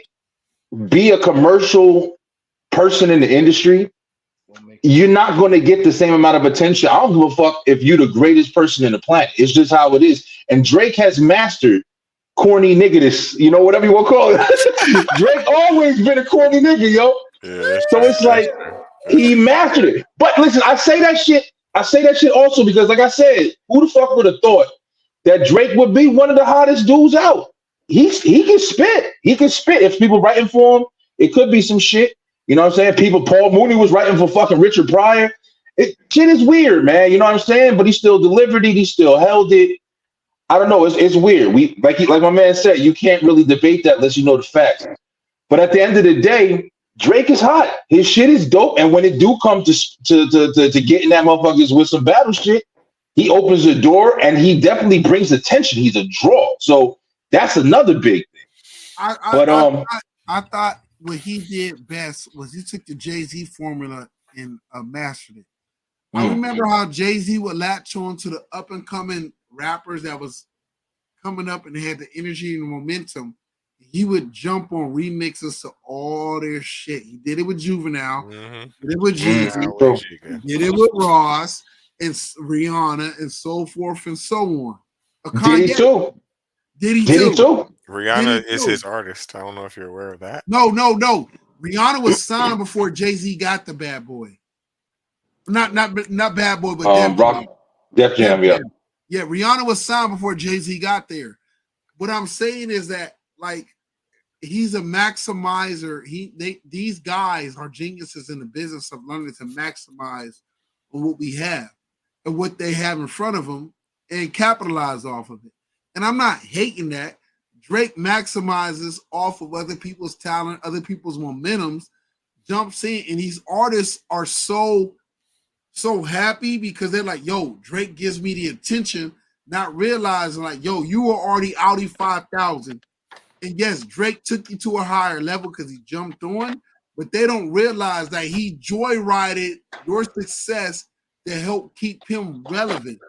be a commercial person in the industry, you're not going to get the same amount of attention. I don't give a fuck if you're the greatest person in the planet. It's just how it is. And Drake has mastered corny nigga, whatever you want to call it. Drake always been a corny nigga, yo. Yeah, so it's like he mastered it. But listen, I say that shit also because, like I said, who the fuck would have thought that Drake would be one of the hottest dudes out? He can spit. He can spit. If people writing for him, it could be some shit. You know what I'm saying? Paul Mooney was writing for fucking Richard Pryor. Shit is weird, man. You know what I'm saying? But he still delivered it. He still held it. I don't know. It's weird. We like my man said, you can't really debate that unless you know the facts. But at the end of the day, Drake is hot. His shit is dope. And when it do come to getting that motherfuckers with some battle shit, he opens the door and he definitely brings attention. He's a draw. So that's another big thing. I thought what he did best was he took the Jay-Z formula and mastered it. I remember how Jay-Z would latch on to the up and coming rappers that was coming up and they had the energy and momentum. He would jump on remixes to all their shit. He did it with Juvenile, did it with Jeezy, did it with Ross and Rihanna and so forth and so on. Did he too? Rihanna is his artist. I don't know if you're aware of that. No. Rihanna was signed before Jay-Z got the Bad Boy. Not Bad Boy, but Def Jam, yeah. Yeah, Rihanna was signed before Jay-Z got there. What I'm saying is that, like, he's a maximizer. These guys are geniuses in the business of learning to maximize on what we have and what they have in front of them and capitalize off of it. And I'm not hating that. Drake maximizes off of other people's talent, other people's momentums, jumps in, and these artists are so happy because they're like, yo, Drake gives me the attention, not realizing like, yo, you were already Audi 5000. And yes, Drake took you to a higher level because he jumped on, but they don't realize that he joyrided your success to help keep him relevant.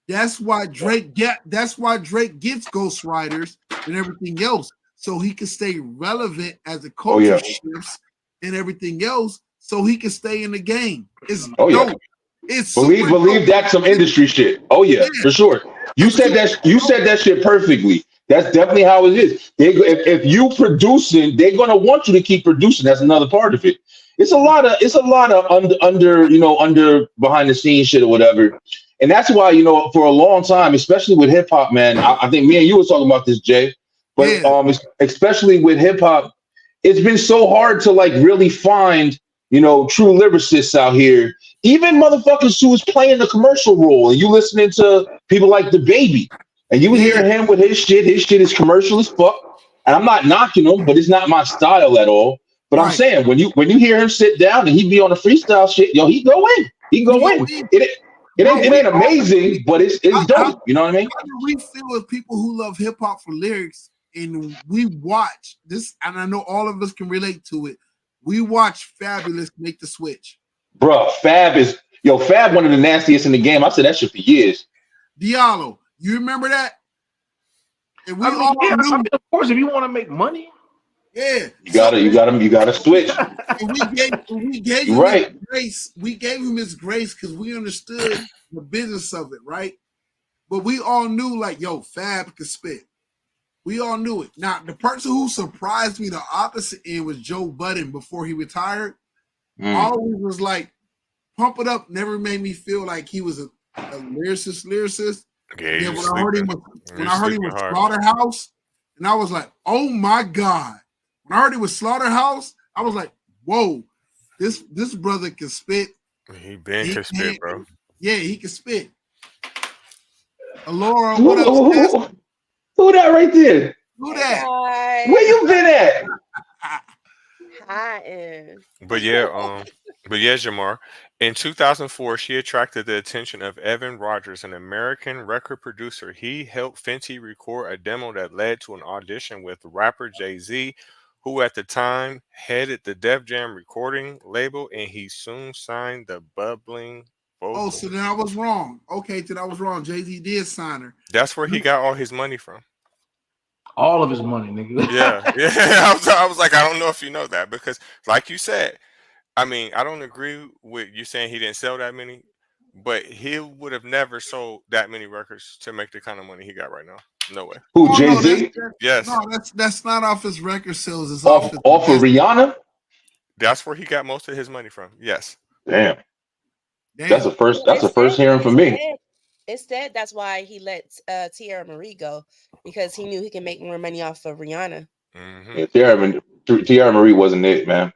That's why Drake gets ghostwriters and everything else, so he can stay relevant as the culture shifts and everything else, so he can stay in the game. It's dope. It's believe that's some industry shit. Oh yeah, for sure. You said that shit perfectly. That's definitely how it is. If you producing, they're gonna want you to keep producing. That's another part of it. It's a lot of under behind the scenes shit or whatever. And that's why, for a long time, especially with hip hop, man, I think me and you were talking about this, Jay, but especially with hip hop, it's been so hard to like really find true lyricists out here, even motherfuckers who was playing the commercial role, and you listening to people like the Baby, and you Yeah, hear him with his shit. His shit is commercial as fuck. And I'm not knocking him, but it's not my style at all. But I'm right. saying when you hear him sit down and he be on the freestyle shit, yo, he go in. He We go go in. in, It bro. ain't it We ain't always amazing, but it's how dope. You know what I mean? do we feel as people who love hip hop for lyrics and we watch this, and I know all of us can relate to it. We watch Fabulous make the switch. Bruh, Fab one of the nastiest in the game. I said that shit for years. Diallo, you remember that? And we I mean, all yeah, I knew, mean, of course, if you want to make money, yeah. So You gotta switch. and we gave You're him his right. grace. We gave him his grace because we understood the business of it, right? But we all knew, like, yo, Fab could spit. We all knew it. Now, the person who surprised me the opposite end was Joe Budden before he retired. Mm. Always was like, Pump It Up never made me feel like he was a lyricist. Yeah, And he then was when I heard him sleeping. with He when was I heard him sleeping with hard. Slaughterhouse, and I was like, oh my God. When I heard him with Slaughterhouse, I was like, whoa, this brother can spit. He been He could spit, can, bro. yeah, he can spit. Alora, Who, what up, sis? who, who that right there? Who Hey that? Where guys, you been at? hi. But yeah, Jamar. In 2004, she attracted the attention of Evan Rogers, an American record producer. He helped Fenty record a demo that led to an audition with rapper Jay-Z, who at the time headed the Def Jam recording label, and he soon signed the bubbling Oh, so vocal. then I was wrong. Okay, then I was wrong. Jay-Z did sign her. That's where he got all his money from. all of his money, nigga. Yeah, yeah. I was like, I don't know if you know that because, like you said, I mean, I don't agree with you saying he didn't sell that many, but he would have never sold that many records to make the kind of money he got right now. No way. Who, Oh no, Jay-Z? Yes, that's not off his record sales. It's off Off his off of Rihanna? that's where he got most of his money from. Yes. Damn. That's damn. a first Well, that's a first hearing for me. instead, that's why he let Tierra Marie go because he knew he can make more money off of Rihanna. Hmm. Yeah, Tierra Marie wasn't it, man.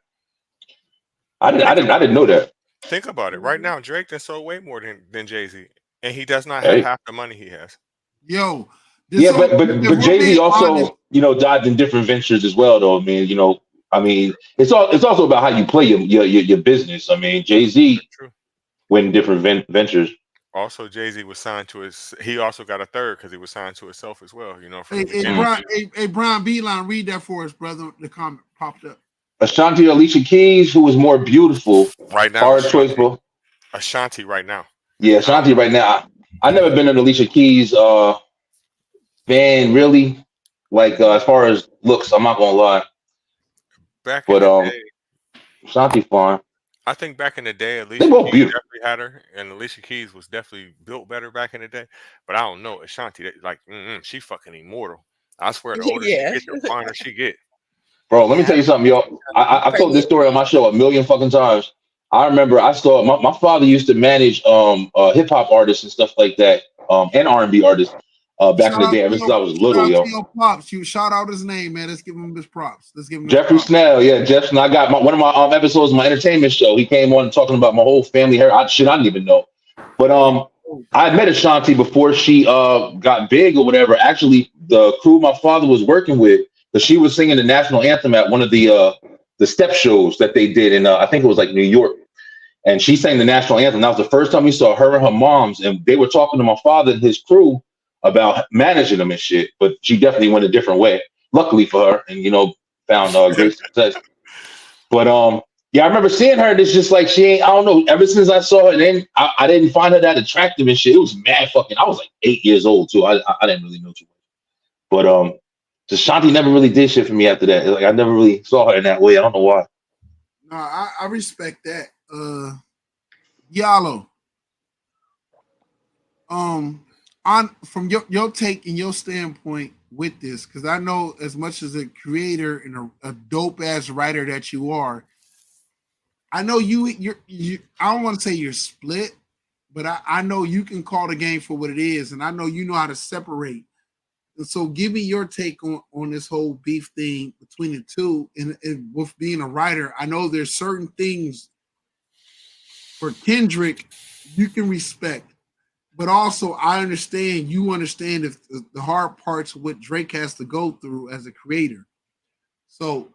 I didn't know that. Think about it. Right Mhm. now, Drake done sold way more than Jay-Z, and he does not have Hey. half the money he has. Yo, Yeah, this all if we're Jay-Z being honest, also, dived in different ventures as well though. I mean, it's also about how you play your business. I mean, Jay-Z True. went in different ventures. Also, Jay-Z was signed to his. He also got a third because he was signed to himself as well. From hey, the hey beginning. Brian, hey Brian Beeline, read that for us, brother. The comment popped up. Ashanti Alicia Keys, who was more beautiful, Right now, hard choice, bro. Ashanti right now. Yeah, Ashanti right now. I never been an Alicia Keys fan really. Like as far as looks, I'm not gonna lie. Back in But the day, Ashanti fine. I think back in the day, They Alicia both Keys beautiful. definitely had her, and Alicia Keys was definitely built better back in the day. But I don't know Ashanti. Like, she fucking immortal. I swear, the older she Yeah, get, the finer she get. Bro, let me yeah. tell you something, yo. I've told this Pregnant. story on my show a million fucking times. I remember my father used to manage hip hop artists and stuff like that, and R&B artists back in Shout the out day, to ever since your I was little, yo. pops. You shout out his name, man. Let's give him his props. Let's give him his Jeffrey props. Snell, yeah, Jeff Snell. I got one of my episodes of my entertainment show. He came on talking about my whole family hair. Shit, I didn't even know. But I had met Ashanti before she got big or whatever. Actually, the crew my father was working with, because she was singing the national anthem at one of the step shows that they did in I think it was like New York. And she sang the national anthem. That was the first time we saw her and her moms, and they were talking to my father and his crew about managing them and shit. But she definitely went a different way. Luckily for her, and found great success. But yeah, I remember seeing her. And it's just like she ain't. I don't know. Ever since I saw her, then I didn't find her that attractive and shit. It was mad fucking. I was like 8 years old too. I didn't really know too much. But Shanti never really did shit for me after that. Like I never really saw her in that way. I don't know why. No, I respect that. Yallo. On from your take and your standpoint with this, because I know as much as a creator and a dope ass writer that you are, I know you I don't want to say you're split, but I know you can call the game for what it is, and I know you know how to separate And so give me your take on this whole beef thing between the two. And with being a writer, I know there's certain things for Kendrick you can respect, but also I understand you understand if the hard parts of what Drake has to go through as a creator. So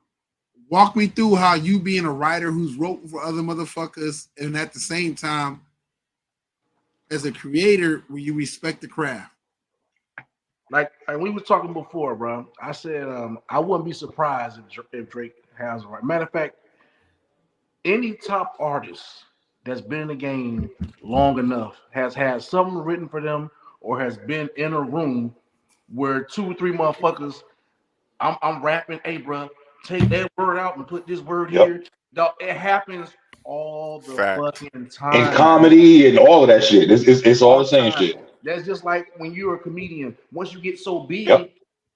walk me through how you being a writer who's wrote for other motherfuckers and at the same time as a creator where you respect the craft. Like we were talking before, bro. I said I wouldn't be surprised if Drake has a right. Matter of fact, any top artist that's been in the game long enough has had something written for them or has been in a room where 2 or 3 motherfuckers, I'm rapping, hey, bro, take that word out and put this word here. Dog, it happens all the fucking time. And comedy and all of that shit. It's all the same shit. That's just like when you're a comedian. Once you get so big,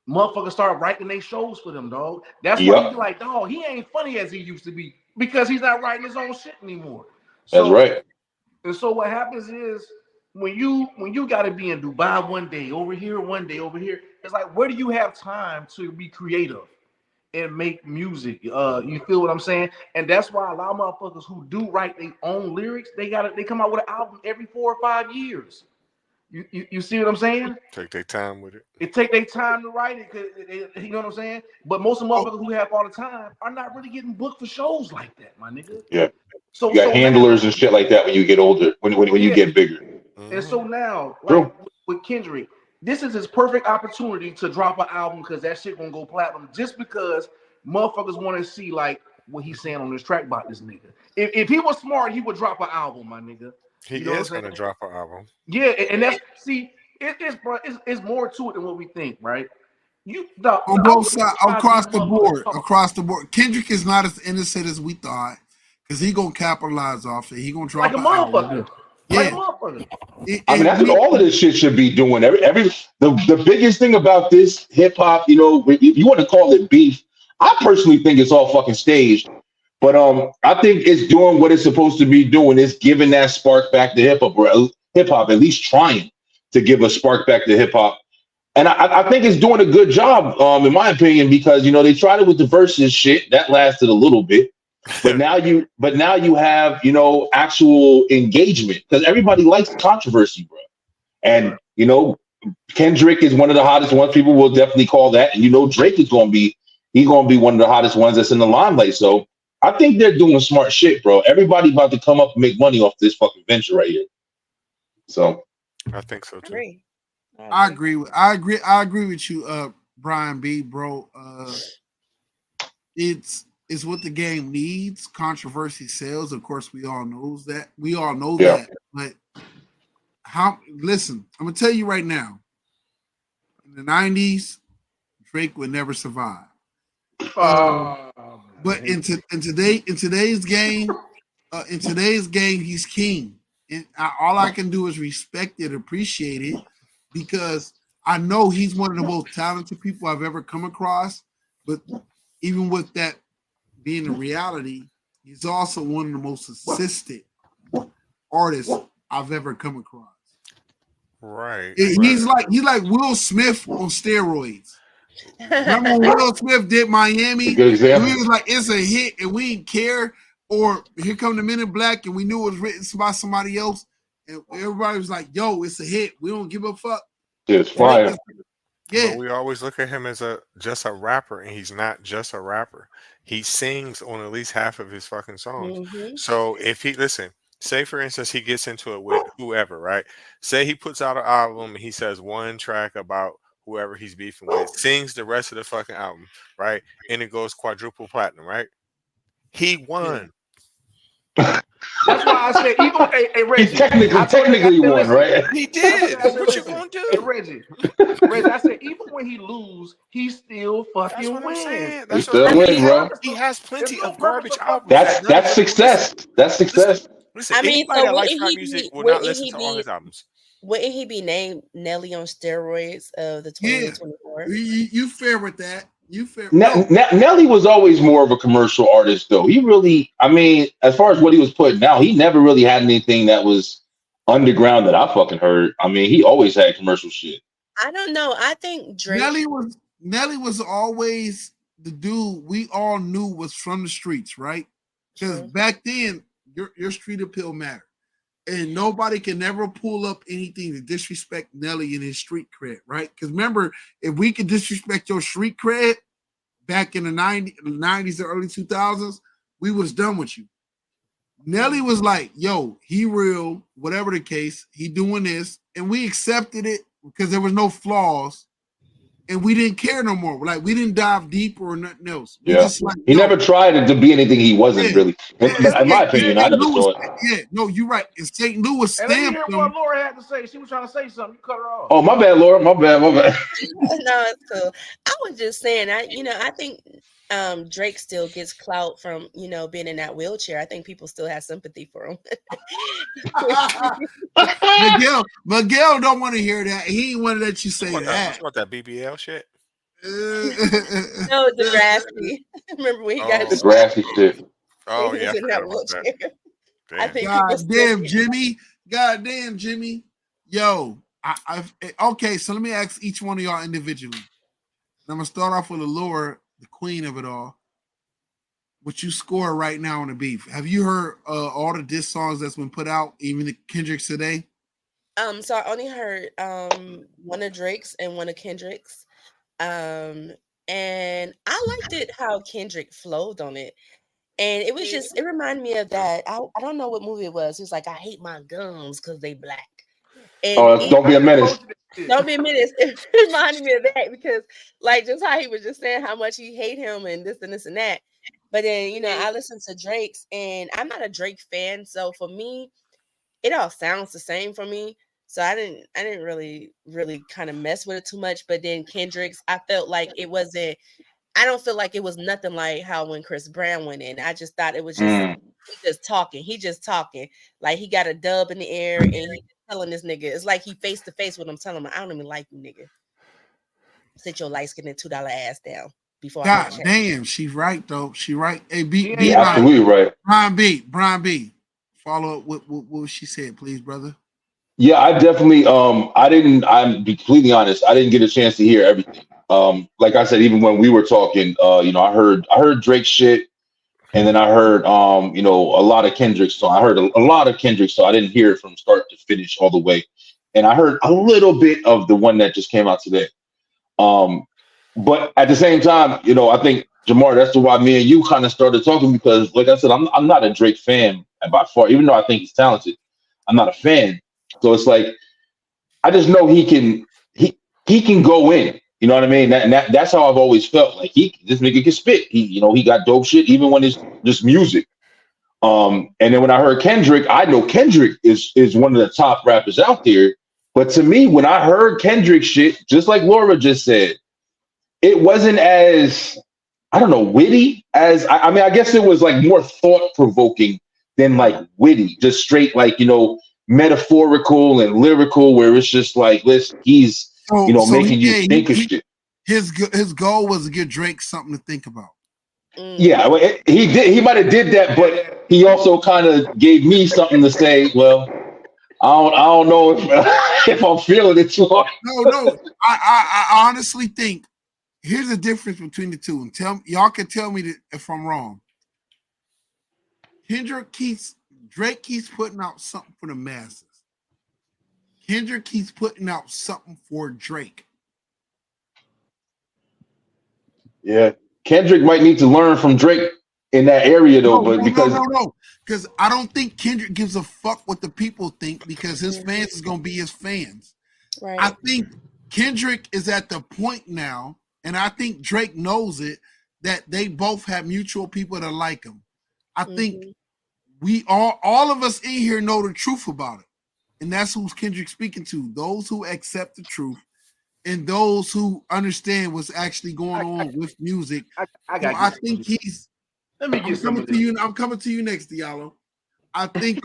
motherfuckers start writing their shows for them, dog. That's why you be like, dog, he ain't funny as he used to be because he's not writing his own shit anymore. So, that's right. And so what happens is when you got to be in Dubai one day, over here one day, over here, it's like, where do you have time to be creative and make music? You feel what I'm saying? And that's why a lot of motherfuckers who do write their own lyrics, they come out with an album every 4 or 5 years. You see what I'm saying? Take their time with it. It take their time to write it, you know what I'm saying? But most of the motherfuckers who have all the time are not really getting booked for shows like that, my nigga. Yeah. So you got handlers and shit like that when you get older, when you get bigger. And so now, like with Kendrick, this is his perfect opportunity to drop an album because that shit gonna go platinum just because motherfuckers want to see like what he's saying on this track about this nigga. If he was smart, he would drop an album, my nigga. He is gonna drop an album. Yeah, and that's it's more to it than what we think, right? On both sides, across the board. Kendrick is not as innocent as we thought because he gonna capitalize off it. He gonna drop like a motherfucker. Yeah. Like a motherfucker. I mean, that's what all of this shit should be doing. The biggest thing about this hip hop, you know, if you want to call it beef, I personally think it's all fucking staged. But I think it's doing what it's supposed to be doing. It's giving that spark back to hip hop, or hip hop, at least trying to give a spark back to hip hop. And I think it's doing a good job, in my opinion, because you know they tried it with the versus shit that lasted a little bit, but now you have actual engagement because everybody likes controversy, bro. And you know Kendrick is one of the hottest ones. People will definitely call that, and you know Drake is going to be one of the hottest ones that's in the limelight. So I think they're doing smart shit, bro. Everybody about to come up and make money off this fucking venture right here. So I think so too. I agree with you, Brian B, bro. It's what the game needs. Controversy sells. Of course, we all know that. But listen, I'm gonna tell you right now. In the 90s, Drake would never survive. But in today's game, he's king. And all I can do is respect it, appreciate it, because I know he's one of the most talented people I've ever come across. But even with that being a reality, he's also one of the most assisted artists I've ever come across. Right. He's like Will Smith on steroids. Remember when Will Smith did Miami? Good example. We was like, it's a hit and we didn't care. Or Here Come the Men in Black and we knew it was written by somebody else. And everybody was like, yo, it's a hit. We don't give a fuck. It's fire. Yeah. But we always look at him as just a rapper, and he's not just a rapper. He sings on at least half of his fucking songs. Mm-hmm. So if say for instance, he gets into it with whoever, right? Say he puts out an album and he says one track about whoever he's beefing with, sings the rest of the fucking album, right? And it goes quadruple platinum, right? He won. That's why I said, even hey Reggie, He technically won, right? He did. What you gonna do? Hey, Reggie, I said, even when he lose, he still fucking wins. That's still win, bro. He has plenty of garbage albums. That's success. That's success. Listen, I mean, anybody that likes wouldn't rap he music be- will not wouldn't listen he to all be- his albums. Wouldn't he be named Nelly on steroids of the 2024? You fair with that. You fair. Nelly was always more of a commercial artist, though. He really, I mean, as far as what he was putting out, he never really had anything that was underground that I fucking heard. I mean, he always had commercial shit. I don't know. I think Drake. Nelly was always the dude we all knew was from the streets, right? Because back then your street appeal mattered. And nobody can never pull up anything to disrespect Nelly and his street cred, right? Because remember, if we could disrespect your street cred back in the 90s or early 2000s, we was done with you. Nelly was like, yo, he real, whatever the case, he doing this. And we accepted it because there was no flaws. And we didn't care no more. Like, we didn't dive deeper or nothing else. We just like, he never tried to be anything he wasn't really. In my opinion, I never saw it. Yeah, no, you're right. And St. Louis stamped him. Hear what Laura had to say. She was trying to say something. You cut her off. Oh, my bad, Laura. My bad. No, it's cool. I was just saying, I think Drake still gets clout from, being in that wheelchair. I think people still have sympathy for him. Miguel don't want to hear that. He ain't want to let you say that. What that BBL shit? No, Degrassi. Remember when he got the grassy shit? Oh he yeah, was in that wheelchair. I think God damn, Jimmy. Yo, okay, so let me ask each one of y'all individually. I'm gonna start off with Allure, the queen of it all. What you score right now on the beef? Have you heard all the diss songs that's been put out, even the Kendrick's today? So I only heard one of Drake's and one of Kendrick's. And I liked it how Kendrick flowed on it. And it was just, it reminded me of that. I don't know what movie it was. It was like, I hate my gums because they black. And Don't be a menace. Don't be a menace. It reminded me of that because, like, just how he was just saying how much he hate him and this and this and that. But then, I listened to Drake's, and I'm not a Drake fan, so for me, it all sounds the same for me. So I didn't really kind of mess with it too much. But then Kendrick's, I felt like it wasn't. I don't feel like it was nothing like how when Chris Brown went in. I just thought it was just he just talking. Like he got a dub in the air and he telling this nigga. It's like he face to face with him, telling him, I don't even like you, nigga. Sit your light skinned $2 ass down before God damn, she's right though. She right. Hey, B absolutely right. Brian B. Follow up with what she said, please, brother. Yeah, I definitely I'm completely honest, I didn't get a chance to hear everything. Like I said, even when we were talking, I heard Drake shit, and then I heard a lot of Kendrick. So I heard a lot of Kendrick, so I didn't hear it from start to finish all the way. And I heard a little bit of the one that just came out today. But at the same time, I think Jamar, that's why me and you kind of started talking, because like I said, I'm not a Drake fan by far, even though I think he's talented. I'm not a fan. So it's like, I just know he can go in. You know what I mean? That's how I've always felt. Like this nigga can spit. He got dope shit even when it's just music. And then when I heard Kendrick, I know Kendrick is one of the top rappers out there. But to me, when I heard Kendrick shit, just like Laura just said, it wasn't as, I don't know, witty as I mean, I guess it was like more thought provoking than like witty, just straight like, metaphorical and lyrical, where it's just like, listen, he's making you think of shit. His goal was to give Drake something to think about. Yeah, he did. He might have did that, but he also kind of gave me something to say. Well, I don't know if I'm feeling it too hard. No. I honestly think here's the difference between the two, and y'all can tell me if I'm wrong. Drake keeps putting out something for the masses. Kendrick keeps putting out something for Drake. Yeah, Kendrick might need to learn from Drake in that area though, because I don't think Kendrick gives a fuck what the people think, because his fans is gonna be his fans. Right. I think Kendrick is at the point now, and I think Drake knows it, that they both have mutual people that like him. I think we all of us in here know the truth about it. And that's who's Kendrick speaking to. Those who accept the truth and those who understand what's actually going on with music. I think he's Let me get coming to you. I'm coming to you next, Diallo. I think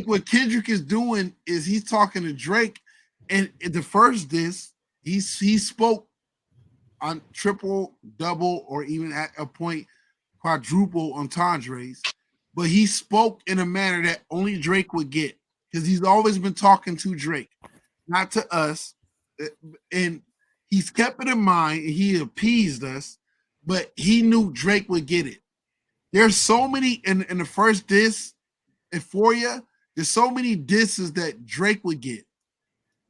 what Kendrick is doing is he's talking to Drake, and the first diss, he spoke on triple, double, or even at a point quadruple entendres, but he spoke in a manner that only Drake would get, because he's always been talking to Drake, not to us. and he's kept it in mind, and he appeased us, but he knew Drake would get it. There's so many in the first diss, Euphoria, there's so many disses that Drake would get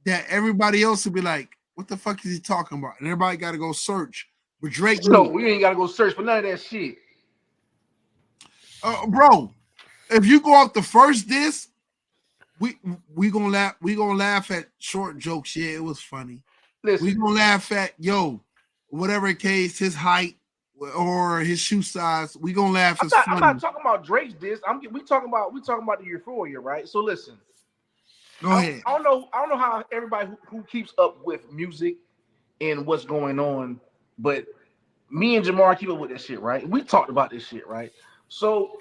that everybody else would be like, what the fuck is he talking about? And everybody got to go search. But Drake No, knew. we ain't got to go search for none of that shit. Bro, if you go off the first diss, we gonna laugh at short jokes. Yeah, it was funny. Listen, We gonna laugh at whatever case, his height or his shoe size. We gonna laugh. I'm not talking about Drake's diss. We talking about the Euphoria, right? So listen. Go ahead. I don't know how everybody who keeps up with music and what's going on, but me and Jamar keep up with this shit, right? We talked about this shit, right? So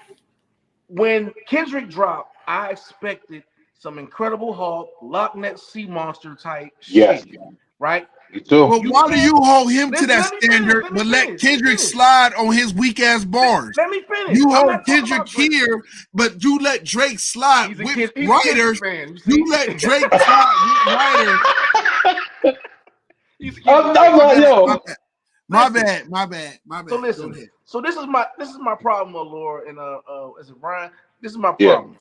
when Kendrick dropped, I expected some Incredible Hulk, Loch Ness Sea Monster type shit, right? Me too. But why do you hold him to that standard, but let Kendrick slide on his weak ass bars? Let me finish. You hold Kendrick here, but you let Drake slide with writers. You let Drake slide with writers. My bad. So listen. So this is my problem, Allure, and is it Ryan? This is my problem.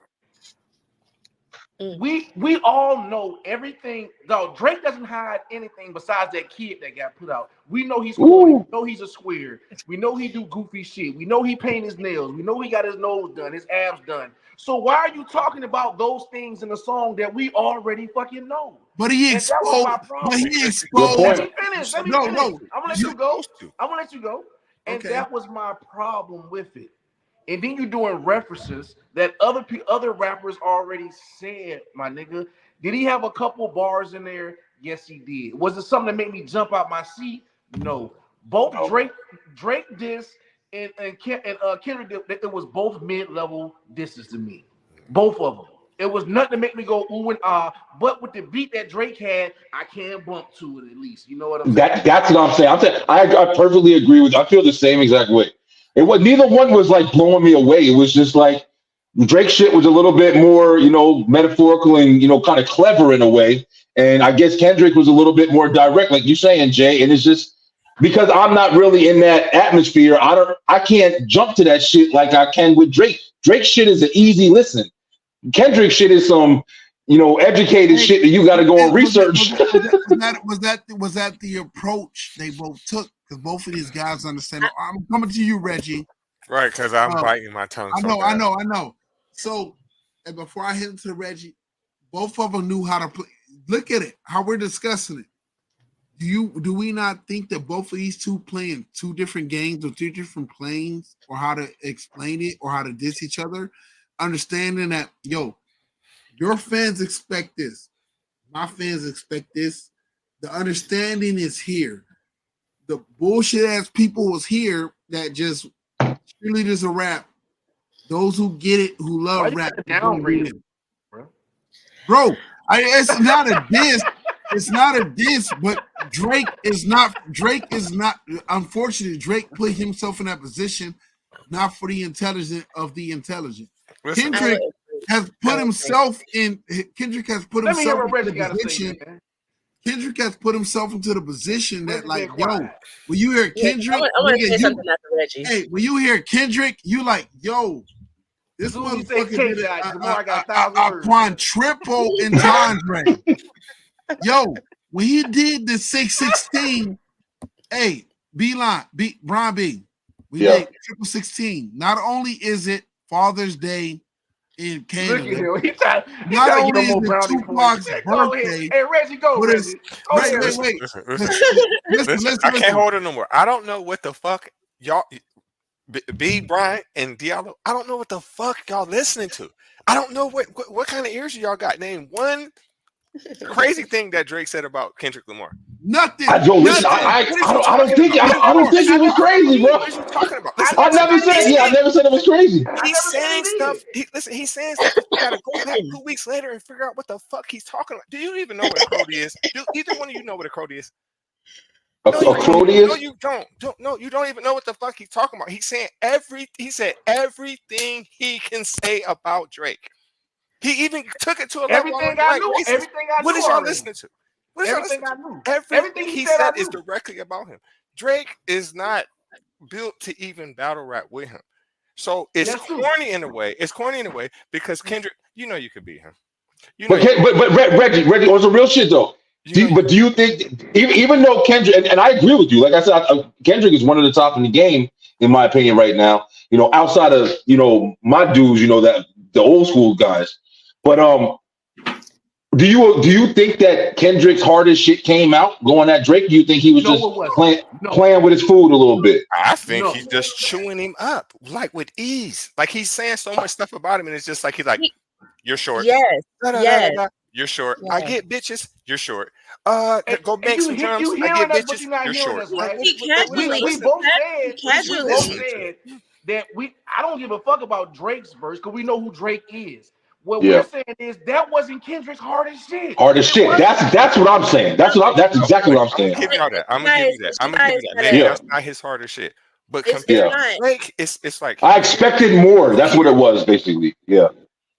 We all know everything. Though Drake doesn't hide anything besides that kid that got put out. We know he's corny. We know he's a square. We know he do goofy shit. We know he paint his nails. We know he got his nose done, his abs done. So why are you talking about those things in a song that we already fucking know? But he exposed. But he exposed. Let me finish. No. I'm gonna let you go. And that was my problem with it. And then you're doing references that other rappers already said, my nigga. Did he have a couple bars in there? Yes, he did. Was it something that made me jump out my seat? No. Both Drake diss and Kendrick, it was both mid-level disses to me. Both of them. It was nothing to make me go ooh and ah. But with the beat that Drake had, I can bump to it at least. You know what I'm saying? That's what I'm saying. I perfectly agree with you. I feel the same exact way. It was neither one was like blowing me away. It was just like Drake shit was a little bit more, metaphorical and kind of clever in a way. And I guess Kendrick was a little bit more direct, like you're saying, Jay. And it's just because I'm not really in that atmosphere, I can't jump to that shit like I can with Drake. Drake shit is an easy listen. Kendrick shit is some, educated shit that you got to go and research. Was that the approach they both took? Because both of these guys understand. I'm coming to you, Reggie. Right, because I'm biting my tongue. I know. So, and before I hit into Reggie, both of them knew how to play. Look at it, how we're discussing it. Do we not think that both of these two playing two different games or two different planes, or how to explain it, or how to diss each other? Understanding that, your fans expect this, my fans expect this. The understanding is here. The bullshit ass people was here that just cheerleaders a rap. Those who get it, who love rap, bro. It's not a diss. It's not a diss, but Drake is not. Unfortunately, Drake put himself in that position, not for the intelligent of the intelligent. Kendrick has put himself in. Kendrick has put himself in the position. Kendrick has put himself into the position that, like, when you hear Kendrick, I want to say something after Reggie. Hey, when you hear Kendrick, you like, this motherfucker did a quadruple entendre. When he did the 616, hey, Brian B, we made triple 16. Not only is it Father's Day in Canada, not only is it Tupac's birthday, hey, Reggie, go. Wait. Listen, I can't hold it no more. I don't know what the fuck y'all, B, Brian, and Diallo. I don't know what the fuck y'all listening to. I don't know what kind of ears y'all got. Name one crazy thing that Drake said about Kendrick Lamar. Nothing. I don't think it was crazy, bro. What are you talking about? I never said it was crazy. He's saying stuff. He's saying stuff. You gotta go back 2 weeks later and figure out what the fuck he's talking about. Do you even know what a crody is? Do either one of you know what a crody is? A crody is? No, you don't. No, you don't even know what the fuck he's talking about. He said everything he can say about Drake. He even took it to a level. Everything I knew. What is y'all listening to? Everything I knew. Everything he said I said is knew. directly about him. Drake is not built to even battle rap with him. So it's That's true. corny in a way. It's corny in a way because Kendrick, you know you could beat him. You know But you, Reggie, on some real shit though. you know you, Do you think even though Kendrick and I agree with you, like I said, Kendrick is one of the top in the game in my opinion right now. You know, outside of my dudes, that the old school guys. But do you think that Kendrick's hardest shit came out going at Drake? Do you think he was No, just it wasn't. playing with his food a little bit? I think No. he's just chewing him up like with ease. Like he's saying so much stuff about him, and it's just like he's like, "You're short. Yes. Yes. You're short. Yeah. I get bitches. You're short. And Go make some drums. You I hearing get us, but bitches. you're not You're hearing short." us, right? He casually- We both casually- said that I don't give a fuck about Drake's verse because we know who Drake is. What Yeah. we're saying is that wasn't Kendrick's hardest shit. Hardest shit. That's what I'm saying. That's exactly what I'm saying. I'm gonna give y'all that. I'm gonna give you that. I'm gonna give you that. Maybe that's not his hardest shit, but It's compared not. to Drake, it's like I expected more. That's what it was, basically. Yeah.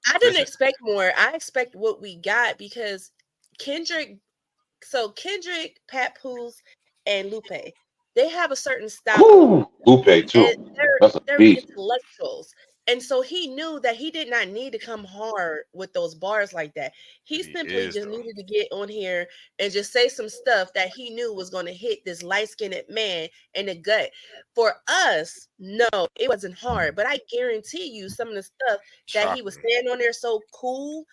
I didn't expect more. I expect what we got because Kendrick, Pat Poos, and Lupe, they have a certain style. Ooh, Lupe too. And they're beast. intellectuals. And so he knew that he did not need to come hard with those bars like that. He simply just needed to get on here and just say some stuff that he knew was going to hit this light-skinned man in the gut. For us, no, it wasn't hard. But I guarantee you some of the stuff that he was saying on there so cool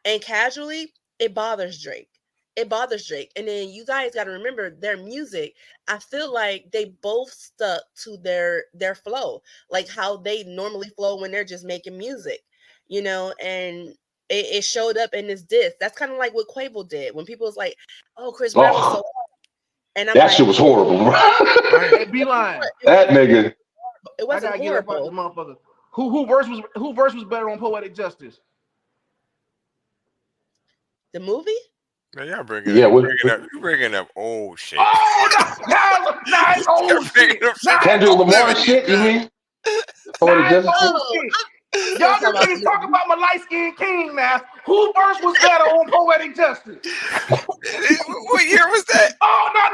and casually, it bothers Drake. It bothers Drake. And then you guys got to remember their music. I feel like they both stuck to their flow, like how they normally flow when they're just making music, and it showed up in this diss. That's kind of like what Quavo did when people was like, "Oh, Chris Brown was so hard." And that shit was horrible, bro. Hey, Beeline. That nigga. It wasn't I gotta get up out this horrible. motherfucker. Who verse was better on Poetic Justice? The movie? Man, y'all bringing up old shit. Oh, now it's old shit. Kendrick Lamar shit, you mean? Poetic Justice shit? Y'all just niggas talking about my light-skinned king now. Who verse was better on Poetic Justice? What year was that? Oh, no.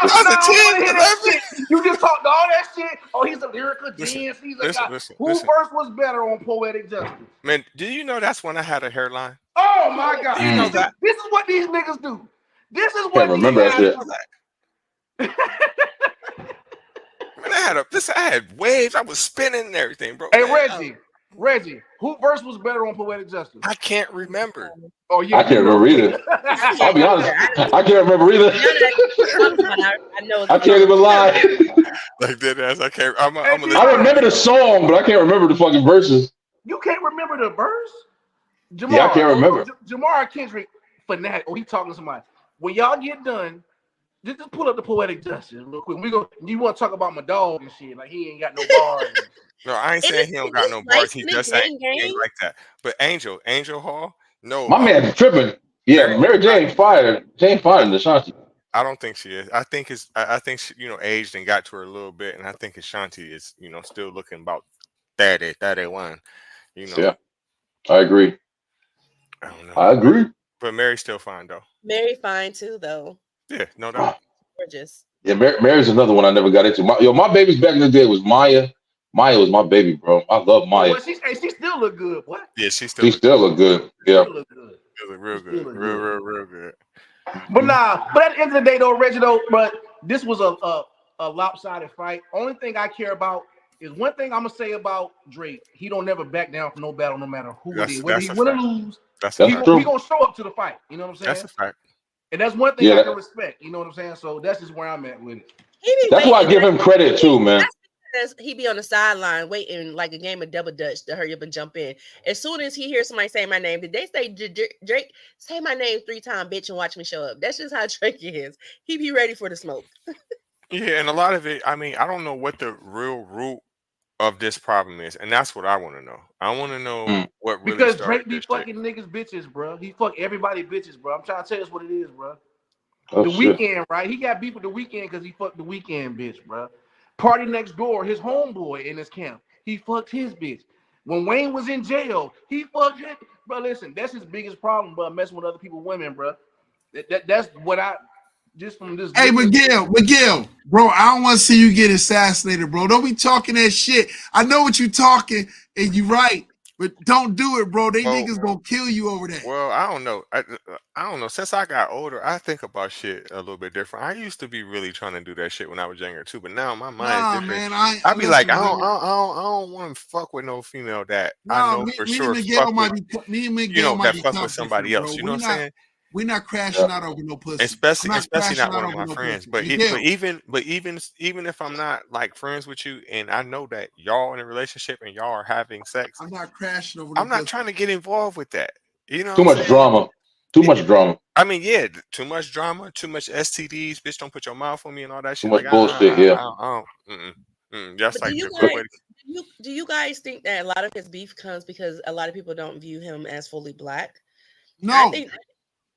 2010, 11? You just talked all that shit. Oh, he's a lyrical genius. He's a guy. Who verse was better on Poetic Justice? Man, do you know that's when I had a hairline? Oh, my God. You know that? This is what these niggas do. This is what Can't remember that shit. Man, I had waves. I was spinning and everything, bro. Hey, Man, Reggie, who verse was better on Poetic Justice? I can't remember. Oh, yeah. I can't remember either. I'll be honest. I can't remember either. I know. I can't even lie. Like that ass. I can't. I'm I remember the song, but I can't remember the fucking verses. You can't remember the verse? Jamar, Yeah, I can't remember. Jamar Kendrick fanatic. Oh, he talking to somebody. When y'all get done, just pull up the Poetic Justice real quick. You want to talk about my dog and shit? Like he ain't got no bars. No, I ain't saying he don't got no bars. He just ain't like that. But Angel Hall, no. My man tripping. Yeah, Mary Jane fired. Jane fired Ashanti. I don't think she is. I think she, aged and got to her a little bit, and I think Ashanti is, still looking about 31. Yeah, I agree. I don't know. I agree. But Mary's still fine though. Mary fine too, though. Yeah, no doubt. Gorgeous. Yeah, Mary's another one I never got into. My babies back in the day was Maya. Maya was my baby, bro. I love Maya. Well, she still look good. What? Yeah, she still look good. Yeah. Still look good. She look real good. Real good. But at the end of the day, though, Reggie, but this was a lopsided fight. Only thing I care about is one thing I'm gonna say about Drake. He don't never back down from no battle, no matter who it is. Whether he win or lose, he gonna show up to the fight. You know what I'm saying? That's a fact. And that's one thing I can respect. You know what I'm saying? So that's just where I'm at with it. That's why I give him credit too, man. He be on the sideline waiting like a game of double dutch to hurry up and jump in. As soon as he hears somebody say my name, did they say Drake, say my name 3 times, bitch, and watch me show up? That's just how Drake is. He be ready for the smoke. Yeah, and a lot of it, I mean, I don't know what the real root of this problem is, and that's what I want to know. I want to know what really because started Drake be fucking niggas bitches, bro. He fuck everybody bitches, bro. I'm trying to tell you what it is, bro. Oh, the Weeknd, right? He got beef with the Weeknd because he fucked the Weeknd bitch, bro. Party Next Door, his homeboy in his camp, he fucked his bitch. When Wayne was in jail, he fucked his. Bro, listen, that's his biggest problem, bro. Messing with other people's women, bro. That's what just from this. Hey, Miguel, bro, I don't want to see you get assassinated, bro. Don't be talking that shit. I know what you talking, and you right, but don't do it, bro. They Well, niggas gonna kill you over that. well, I don't know. I don't know. Since I got older, I think about shit a little bit different. I used to be really trying to do that shit when I was younger too, but now my mind is Nah, different. man, I be like, listen, bro. I don't want to fuck with no female that I Nah, know me, for me and sure Miguel fuck with, might be, me and Miguel might that be fuck with tough somebody different, bro. else. You know what I'm saying? We not crashing Yeah. out over no pussy. I'm Especially, not especially crashing not out one of over my no friends. pussy. But Miguel, even if I'm not like friends with you, and I know that y'all in a relationship and y'all are having sex, I'm not crashing over no I'm not pussy. trying to get involved with that. You know what Too I'm much saying? drama. Too much drama. I mean, yeah, too much drama, too much STDs. Bitch, don't put your mouth on me and all that Too shit. Like, much bullshit. Yeah. I don't. That's But do like you the quick guys way. do you guys think that a lot of his beef comes because a lot of people don't view him as fully black? I No, think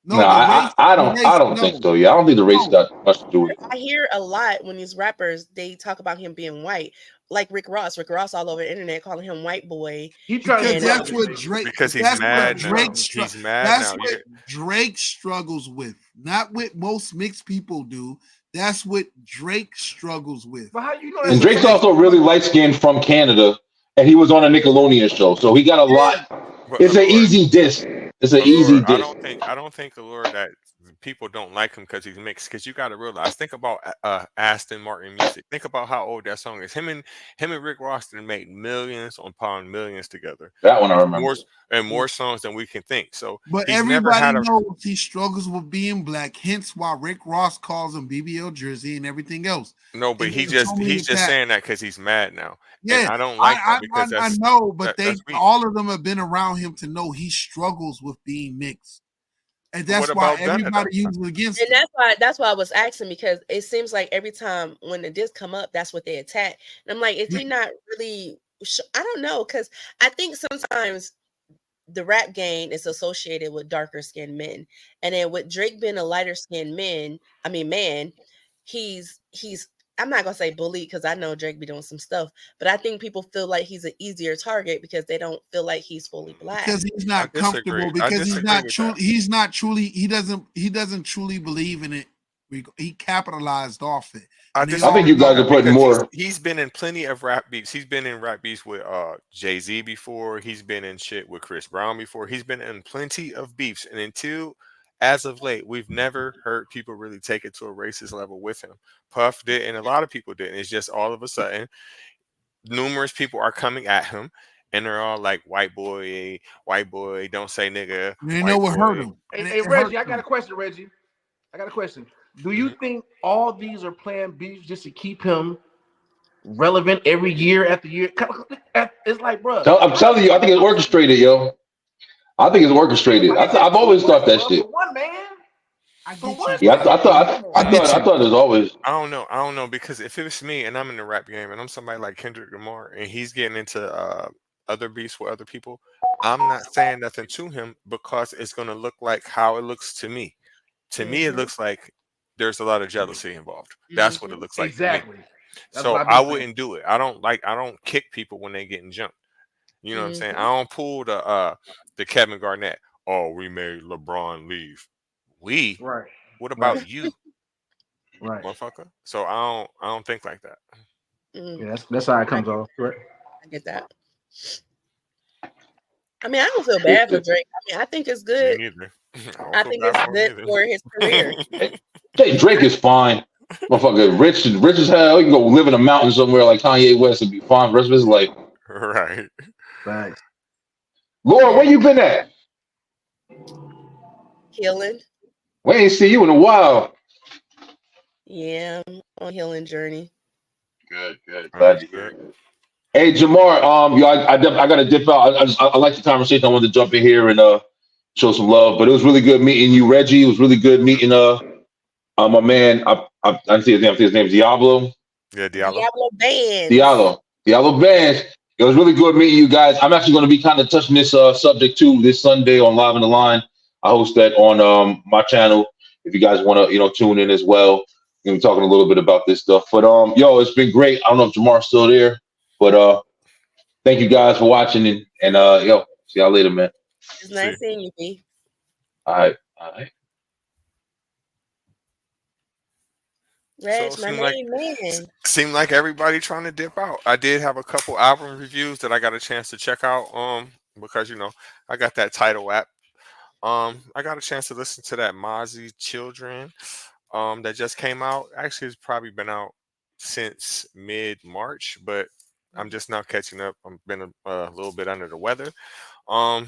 No, no, the race, I don't think no, so. Yeah, I don't think the race no. got much to do with it. I hear a lot when these rappers they talk about him being white, like Rick Ross. Rick Ross all over the internet calling him white boy. He trying to Because And do that's what relevant. Drake. Because he's That's what mad Trying to do now. Drake. relevant. He's mad That's now. what Drake struggles with. Not what most mixed people do. That's what Drake struggles with. But how you know Is And that's the what Drake's Drake? fact, also really light skinned from Canada, and he was on a Nickelodeon show, so he got a yeah, lot. But It's an easy diss. It's an easy Allure, diss. I don't think Allure that people don't like him because he's mixed. Because you got to realize, think about Aston Martin music. Think about how old that song is. Him and Rick Ross done made millions upon millions together, That one I and remember. more songs than we can think. So but he's never everybody had a. knows he struggles with being black. Hence why Rick Ross calls him BBL Jersey and everything else. No, but And there's so many he's just attacks. saying that because he's mad now, and Yeah, I don't like that because I know, but that's weak. all of them have been around him to know he struggles with being mixed, and But what that's why about Gunna though? everybody uses against and him. that's why I was asking because it seems like every time when the disc come up, that's what they attack. And I'm like, is he not really? I don't know because I think sometimes the rap game is associated with darker skinned men, and then with Drake being a lighter skinned man, he's. I'm not gonna say bullied because I know Drake be doing some stuff, but I think people feel like he's an easier target because they don't feel like he's fully black. Because he's I not comfortable. disagree. I Because disagree with that. he's not truly. He doesn't truly believe in it. He capitalized off it, I and they I all think disagree you with guys know. are that putting because more. he's been in plenty of rap beefs. He's been in rap beefs with Jay-Z before. He's been in shit with Chris Brown before. He's been in plenty of beefs. And until as of late, we've never heard people really take it to a racist level with him. Puff did, and a lot of people did. It's just all of a sudden, numerous people are coming at him, and they're all like, white boy, don't say nigga, And they know white what hurt boy." him, Hey, and hey it hurt Reggie, I got a him. question, Reggie. I got a question. Do you Mhm. think all these are planned beefs just to keep him relevant every year after year? It's like, bro, I'm telling you, I think it's orchestrated, yo. I think it's orchestrated. it's I've just too always much, thought that bro, shit. for one man. I For get one you. Yeah, man, come I on, get man. I you. thought it was always. I don't know because if it was me and I'm in the rap game and I'm somebody like Kendrick Lamar and he's getting into other beefs with other people, I'm not saying nothing to him because it's gonna look like how it looks to me. To me, it Mm-hmm. looks like there's a lot of jealousy involved. That's what it Mm-hmm. looks like to me. Exactly. That's what So I've I been saying. wouldn't do it. I don't kick people when they getting jumped. You know what I'm saying? I Mm-hmm. don't pull the Kevin Garnett. Oh, we made LeBron leave. We? Right, What right, about you, right. motherfucker? So I don't think like that. Mm-hmm. Yeah, that's how it I comes off. Right. get that. I mean, I don't feel bad for Drake. I mean, I think it's Me good. neither. I don't I feel think bad it's for good him for his career. either. Hey, Drake is fine. Motherfucker, rich as hell. He can go live in a mountain somewhere like Kanye West and be fine for the rest of his life. Right. Thanks. Laura, Yeah, where you been at? healing. We ain't see you in a while. Yeah, I'm on a healing journey. Good, good. Oh, Glad that's to hear good. it. Hey, Jamar, yo, I got to dip out. I like the conversation. I wanted to jump in here and show some love. But it was really good meeting you, Reggie. It was really good meeting my man. I didn't see his name. I think his name's Diablo. Yeah, Diallo. Diablo bands. Diallo Vance. It was really good meeting you guys. I'm actually going to be kind of touching this subject too this Sunday on Live in the Line. I host that on my channel. If you guys want to, tune in as well. We're gonna be talking a little bit about this stuff. But yo, it's been great. I don't know if Jamar's still there, but thank you guys for watching and yo, see y'all later, man. It's See. nice seeing you, B. All right. So Reg, it my main man. seemed like everybody trying to dip out. I did have a couple album reviews that I got a chance to check out. Because I got that title app. I got a chance to listen to that Mozzie Children. That just came out. Actually, it's probably been out since mid March, but I'm just now catching up. I've been a little bit under the weather. Um,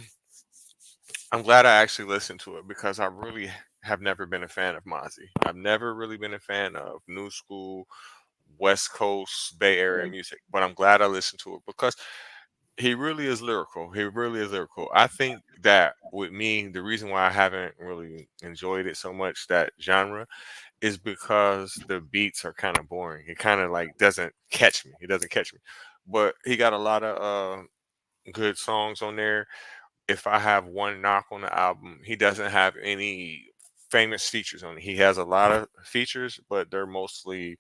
I'm glad I actually listened to it because I really have never been a fan of Mozzie. I've never really been a fan of new school West Coast Bay Area music, but I'm glad I listened to it because he really is lyrical. He really is lyrical. I think that with me, the reason why I haven't really enjoyed it so much, that genre, is because the beats are kind of boring. It kind of like doesn't catch me. It doesn't catch me. But he got a lot of good songs on there. If I have one knock on the album, he doesn't have any famous features on it. He has a lot of features, but they're mostly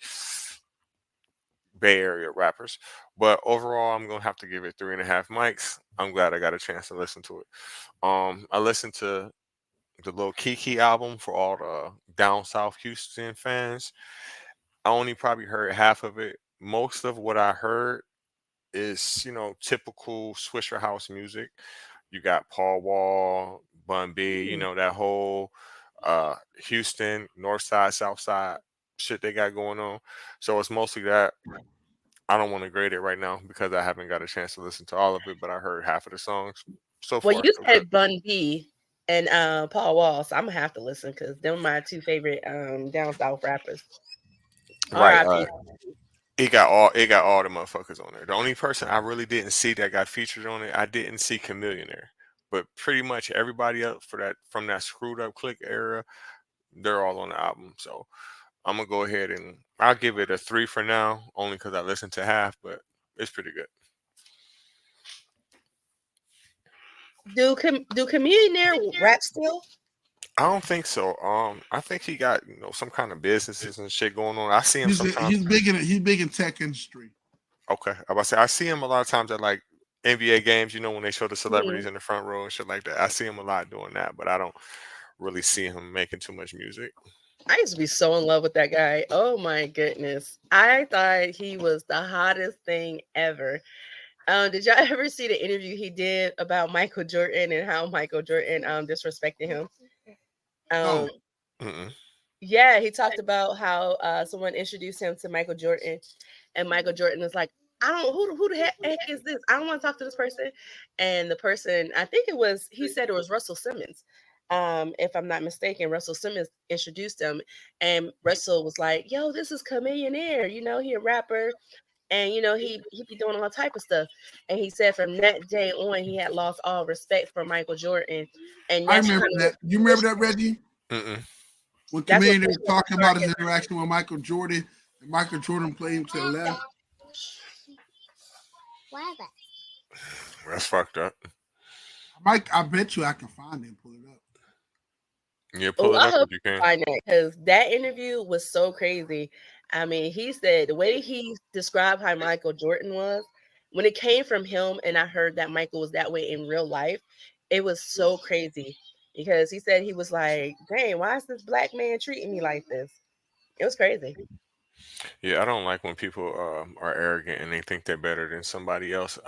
Bay Area rappers. But overall, I'm gonna have to give it 3.5 mics. I'm glad I got a chance to listen to it. I listened to the Lil Kiki album for all the down south Houston fans. I only probably heard half of it. Most of what I heard is, typical Swisher House music. You got Paul Wall, Bun B, that whole Houston, North Side, South Side shit they got going on. So it's mostly that. I don't want to grade it right now because I haven't got a chance to listen to all of it, but I heard half of the songs. So Well, far, you so good. said Bun B and Paul Wall, so I'm gonna have to listen because they're my two favorite down south rappers. Right. R.I.P. It got all the motherfuckers on there. The only person I really didn't see that got featured on it, I didn't see Chameleonaire. But pretty much everybody else from that screwed up click era, they're all on the album. So I'm gonna go ahead and I'll give it a 3 for now, only because I listened to half, but it's pretty good. Do Chameleonaire rap still? I don't think so. I think he got some kind of businesses and shit going on. I see him He's sometimes. he's big in tech industry. Okay, I about to say I see him a lot of times at like NBA games. When they show the celebrities Mhm. in the front row and shit like that. I see him a lot doing that, but I don't really see him making too much music. I used to be so in love with that guy. Oh my goodness. I thought he was the hottest thing ever. Did y'all ever see the interview he did about Michael Jordan and how Michael Jordan disrespected him? No, Um Mm-mm. yeah, he talked about how someone introduced him to Michael Jordan and Michael Jordan was like, I don't who the heck is this? I don't want to talk to this person. And the person, I think he said it was Russell Simmons. If I'm not mistaken, Russell Simmons introduced him and Russell was like, yo, this is Chameleonaire, he a rapper and he be doing all type of stuff. And he said from that day on he had lost all respect for Michael Jordan. And I that's remember kind of that. You remember that, Reggie? Mm-mm. When that's what Commander pushed was him to talking start about his his interaction with Michael Jordan, and Michael Jordan played him to the left. That's fucked up. I bet you I can find it and pull it up. Yeah, Oh, pull it I up hope if you you can. find that because that interview was so crazy. I mean, he said the way he described how Michael Jordan was, when it came from him, and I heard that Michael was that way in real life, it was so crazy because he said he was like, "Dang, why is this black man treating me like this?" It was crazy. Yeah, I don't like when people are arrogant and they think they're better than somebody else.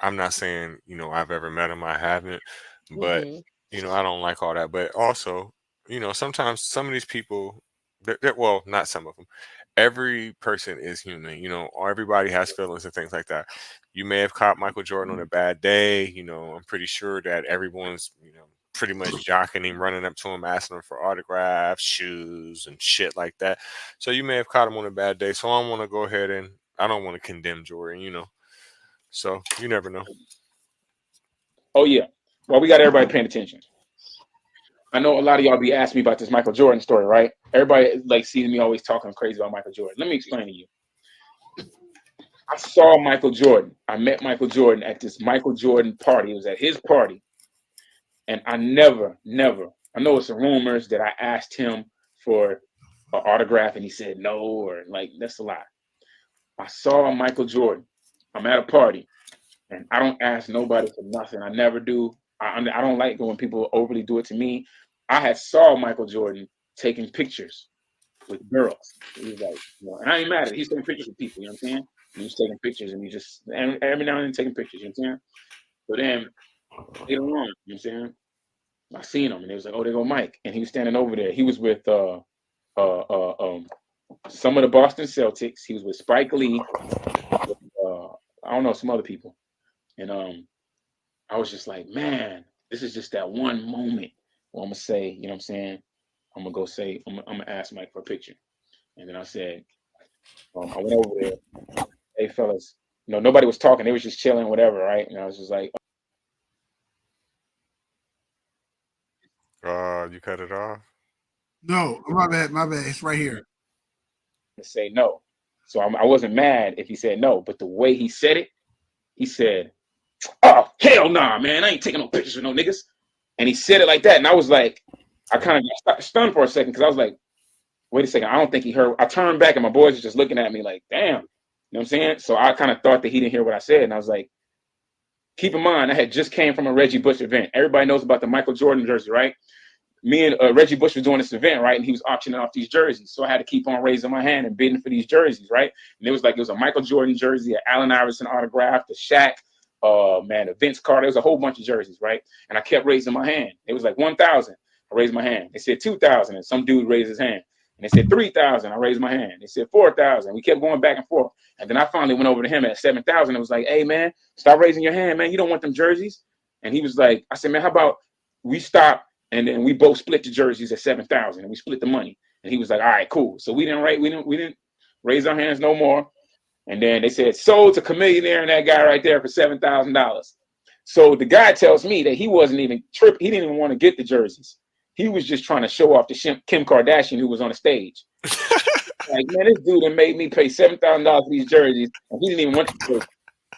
I'm not saying I've ever met them. I haven't, but Hmm. I don't like all that. But also, sometimes some of these people, well, not some of them. Every person is human. Or everybody has feelings and things like that. You may have caught Michael Jordan on a bad day. I'm pretty sure that everyone's pretty much jocking him, running up to him, asking him for autographs, shoes, and shit like that. So you may have caught him on a bad day. So I don't want to go ahead and I don't want to condemn Jordan. So you never know. Oh yeah. Well, we got everybody paying attention. I know a lot of y'all be asking me about this Michael Jordan story, right? Everybody like sees me always talking crazy about Michael Jordan. Let me explain to you. I saw Michael Jordan. I met Michael Jordan at this Michael Jordan party. It was at his party. And I never, I know it's some rumors that I asked him for an autograph and he said no, or like, that's a lie. I saw Michael Jordan. I'm at a party and I don't ask nobody for nothing. I never do. I don't like it when people overly do it to me. I had saw Michael Jordan taking pictures with girls. He was like, and I ain't mad at it. He's taking pictures with people, you know what I'm saying? And he's taking pictures and and every now and then taking pictures, you know what I'm saying? But then later on, you know what I'm saying? I seen him and it was like, oh, there go Mike. And he was standing over there. He was with some of the Boston Celtics. He was with Spike Lee. I don't know, some other people. And I was just like, man, this is just that one moment where I'm gonna say, you know what I'm saying? I'm gonna go say, I'm gonna ask Mike for a picture. And then I said, I went over there, hey fellas, nobody was talking, they was just chilling, whatever, right? And I was just like, You cut it off. No, my bad, my bad. It's right here. to say no. So I wasn't mad if he said no, but the way he said it, he said, oh, hell nah, man, I ain't taking no pictures with no niggas. And he said it like that. And I was like, I kind of got stunned for a second because I was like, wait a second, I don't think he heard. I turned back and my boys were just looking at me like, damn. You know what I'm saying? So I kind of thought that he didn't hear what I said. And I was like, keep in mind, I had just came from a Reggie Bush event. Everybody knows about the Michael Jordan jersey, right? Me and Reggie Bush was doing this event, right? And he was auctioning off these jerseys. So I had to keep on raising my hand and bidding for these jerseys, right? And it was a Michael Jordan jersey, an Allen Iverson autograph, the Shaq, a Vince Carter. There was a whole bunch of jerseys, right? And I kept raising my hand. It was like 1,000. I raised my hand. They said 2,000, and some dude raised his hand. And they said 3,000. I raised my hand. They said 4,000. We kept going back and forth. And then I finally went over to him at 7,000 and was like, hey, man, stop raising your hand, man. You don't want them jerseys. And he was like, I said, man, how about we stop and then we both split the jerseys at 7,000 and we split the money. And he was like, all right, cool. So we didn't raise our hands no more. And then they said, sold to Chameleonaire and that guy right there for $7,000. So the guy tells me that he wasn't even tripping. He didn't even want to get the jerseys. He was just trying to show off to Kim Kardashian, who was on the stage. Like, man, this dude that made me pay $7,000 for these jerseys, and he didn't even want the jerseys.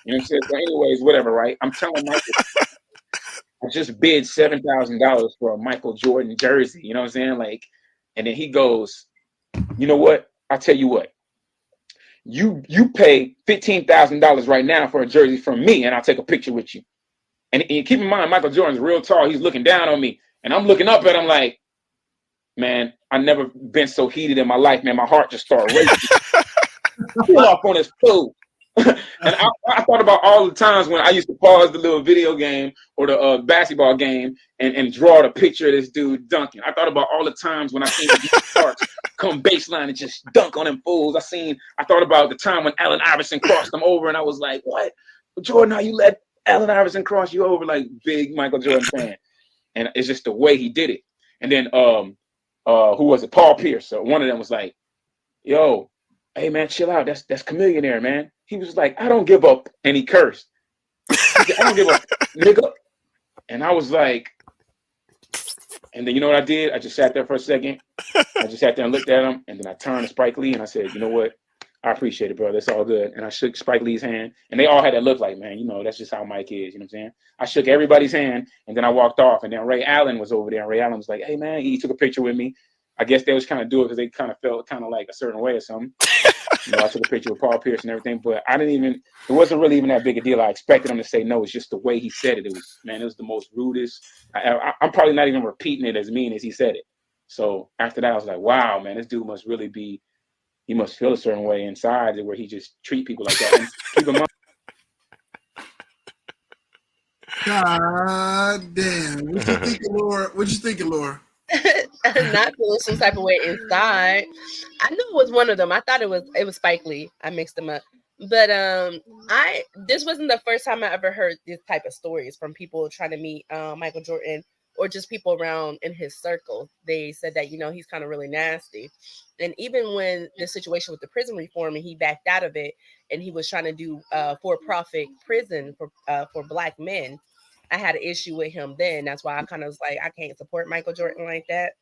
You know what I'm saying? So anyways, whatever, right? I'm telling Michael, I just bid $7,000 for a Michael Jordan jersey. You know what I'm saying? Like, and then he goes, you know what? I'll tell you what. You pay $15,000 right now for a jersey from me, and I'll take a picture with you. And keep in mind, Michael Jordan's real tall. He's looking down on me, and I'm looking up at him like, man, I've never been so heated in my life, man. My heart just started racing. Pull off on his food. And I thought about all the times when I used to pause the little video game or the basketball game and draw the picture of this dude dunking. I thought about all the times when I seen the Sparks come baseline and just dunk on them fools. I thought about the time when Allen Iverson crossed them over, and I was like, what? Jordan, how you let Allen Iverson cross you over? Like, big Michael Jordan fan. And it's just the way he did it. And then who was it? Paul Pierce. So one of them was like, yo, hey man, chill out. That's Chameleonaire, man. He was like, I don't give up. And he cursed. He said, I don't give up, nigga. And I was like, and then you know what I did? I just sat there for a second. I just sat there and looked at him. And then I turned to Spike Lee and I said, you know what? I appreciate it, bro. That's all good. And I shook Spike Lee's hand. And they all had that look like, man, that's just how Mike is. You know what I'm saying? I shook everybody's hand and then I walked off. And then Ray Allen was over there. And Ray Allen was like, hey, man, he took a picture with me. I guess they was kind of do it because they kind of felt kind of like a certain way or something. I took a picture with Paul Pierce and everything, but it wasn't really even that big a deal. I expected him to say no. It's just the way he said it. It was the most rudest. I'm probably not even repeating it as mean as he said it. So after that, I was like, wow, man, this dude must really he must feel a certain way inside where he just treat people like that. And keep in mind. God damn. What you thinking, Laura? What you thinking, Laura? Not feeling some type of way inside. I knew it was one of them. I thought it was Spike Lee. I mixed them up. But this wasn't the first time I ever heard this type of stories from people trying to meet Michael Jordan or just people around in his circle. They said that, he's kind of really nasty. And even when the situation with the prison reform and he backed out of it and he was trying to do for-profit prison for Black men, I had an issue with him then. That's why I kind of was like, I can't support Michael Jordan like that.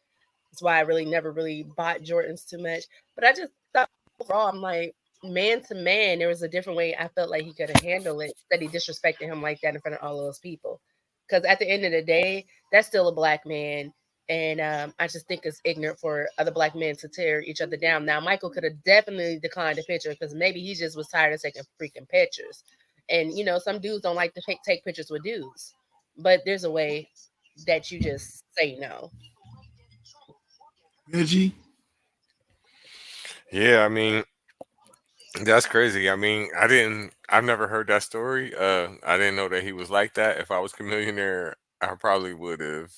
That's why I really never really bought Jordans too much. But I just thought overall, I'm like, man to man, there was a different way I felt like he could have handled it, that he disrespected him like that in front of all those people. Because at the end of the day, that's still a Black man. And I just think it's ignorant for other Black men to tear each other down. Now, Michael could have definitely declined the picture because maybe he just was tired of taking freaking pictures. And, some dudes don't like to take pictures with dudes. But there's a way that you just say no. Reggie? Yeah, I mean, that's crazy. I mean, I've never heard that story. I didn't know that he was like that. If I was Chameleonaire, I probably would have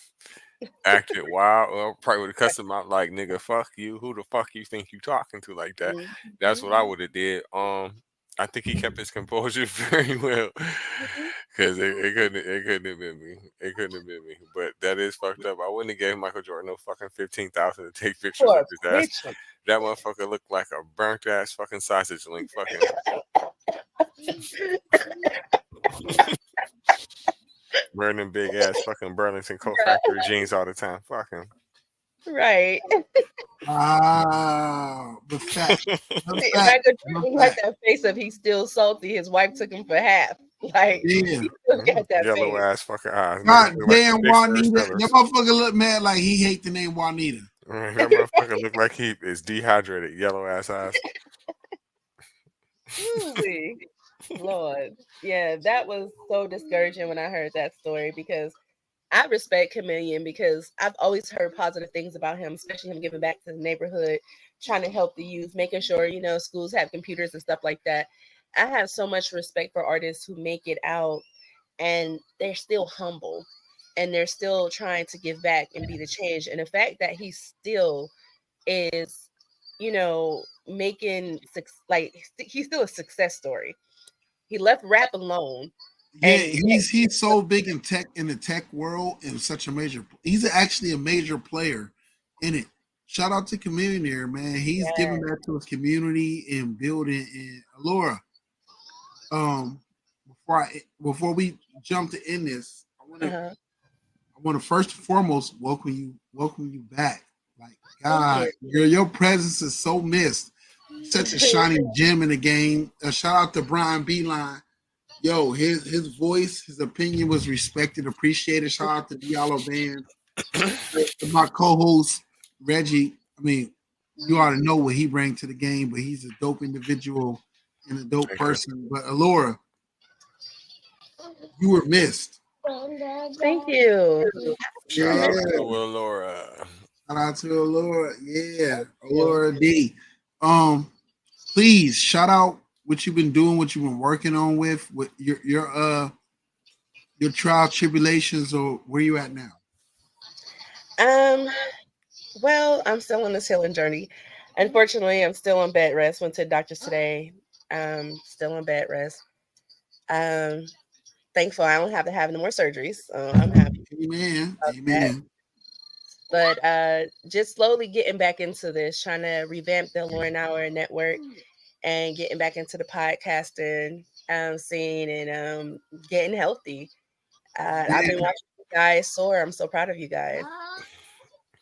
acted wild. Well, probably would have cussed him out like, nigga, fuck you. Who the fuck you think you talking to like that? That's what I would have did. I think he kept his composure very well because it couldn't have been me. It couldn't have been me. But that is fucked up. I wouldn't have gave Michael Jordan no fucking 15,000 to take pictures of For his a ass. picture. That motherfucker looked like a burnt ass fucking sausage link. Fucking wearing them big ass fucking Burlington Coat Factory jeans all the time. Fucking. Right. Ah, but fact, but fact, Michael but Jordan like fact. that face of he's still salty. His wife took him for half. Like Yeah. he still got that Yellow face. ass fucking eyes. Nigga God look like the damn big star Juanita. That spellers. motherfucker look mad like he hate the name Juanita. That motherfucker look like he is dehydrated. Yellow ass eyes. Truly. Lord. Yeah, that was so discouraging when I heard that story because I respect Chameleon because I've always heard positive things about him, especially him giving back to the neighborhood, trying to help the youth, making sure, schools have computers and stuff like that. I have so much respect for artists who make it out and they're still humble and they're still trying to give back and be the change. And the fact that he still is, making like he's still a success story. He left rap alone Yeah, and he's so big in the tech world and such a major. He's actually a major player in it. Shout out to Chameleonaire, man. He's giving yeah. back to his community and building. And Alora, um, before we jump to end this, Uh-huh. I want to first and foremost welcome you back. Like Thank God, you. your presence is so missed. Such a shining gem in the game. Shout out to Brian Beeline. Yo, his voice, his opinion was respected, appreciated. Shout out to Diallo Band. To my co-host Reggie. I mean, you ought to know what he brings to the game, but he's a dope individual and a dope Thank you. person. But Alora, you were missed. Thank you. Shout out Yeah. to Laura. Shout out to Alora. Yeah. Alora D. Um, please shout out what you've been doing, what you've been working on with your trial tribulations or where you at now. Um, well, I'm still on this healing journey. Unfortunately, I'm still on bed rest. Went to the doctors today. Still on bed rest. Um, Thankful I don't have to have any more surgeries. So I'm happy Amen. about that. Amen. But just slowly getting back into this, trying to revamp the Lauren Hour network and getting back into the podcasting scene and getting healthy. I've been watching you guys soar. I'm so proud of you guys.